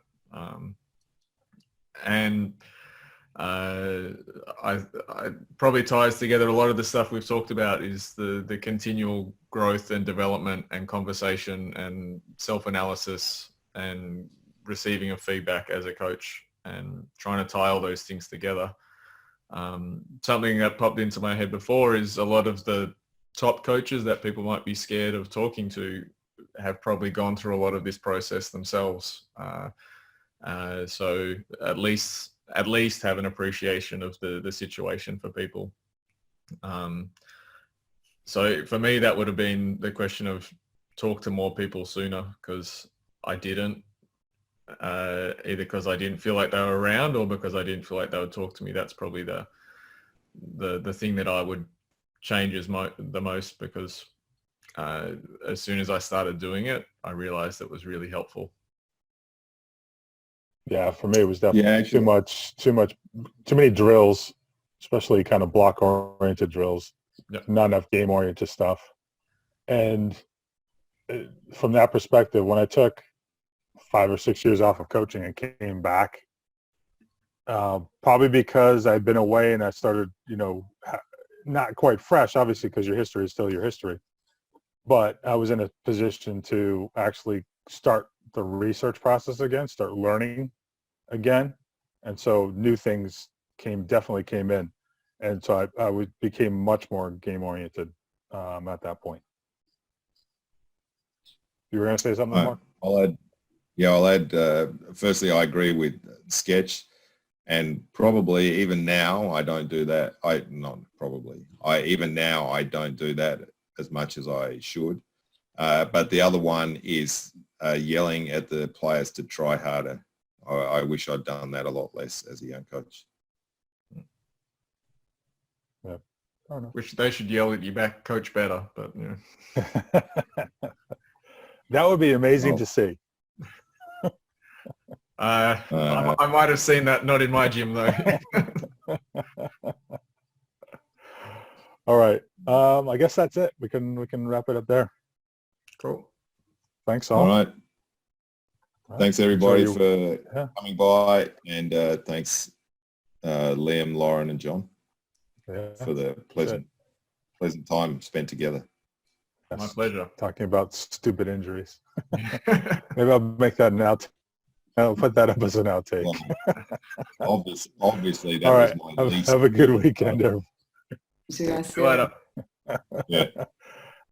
I probably ties together a lot of the stuff we've talked about, is the continual growth and development and conversation and self-analysis and receiving of feedback as a coach, and trying to tie all those things together. Something that popped into my head before is a lot of the top coaches that people might be scared of talking to have probably gone through a lot of this process themselves. So at least have an appreciation of the situation for people. So for me, that would have been the question of talk to more people sooner, because I didn't, either because I didn't feel like they were around or because I didn't feel like they would talk to me. That's probably the thing that I would change the most, because as soon as I started doing it, I realized it was really helpful. Yeah, for me, it was definitely Yeah, too many drills, especially kind of block-oriented drills. Yep. Not enough game-oriented stuff. And from that perspective, when I took 5 or 6 years off of coaching and came back, probably because I'd been away and I started, not quite fresh, obviously, because your history is still your history. But I was in a position to actually start the research process again, start learning again. And so new things definitely came in. And so I became much more game oriented at that point. You were going to say something, Mark? I'll add, firstly, I agree with Sketch, and probably even now I don't do that. Even now I don't do that as much as I should. But the other one is yelling at the players to try harder. I wish I'd done that a lot less as a young coach. Yeah. I don't know. Wish they should yell at you back, coach better, but That would be amazing to see. I might have seen that, not in my gym though. All right. I guess that's it. We can wrap it up there. Cool. Thanks all. All right. Thanks everybody for Yeah. coming by, and thanks Liam, Lauren, and John for the pleasant time spent together. Yes. My pleasure. Talking about stupid injuries. Maybe I'll make that an outtake. I'll put that up as an outtake. Well, obviously that all right. was my least. Have a good weekend, everyone. See you guys. See you later. Yeah.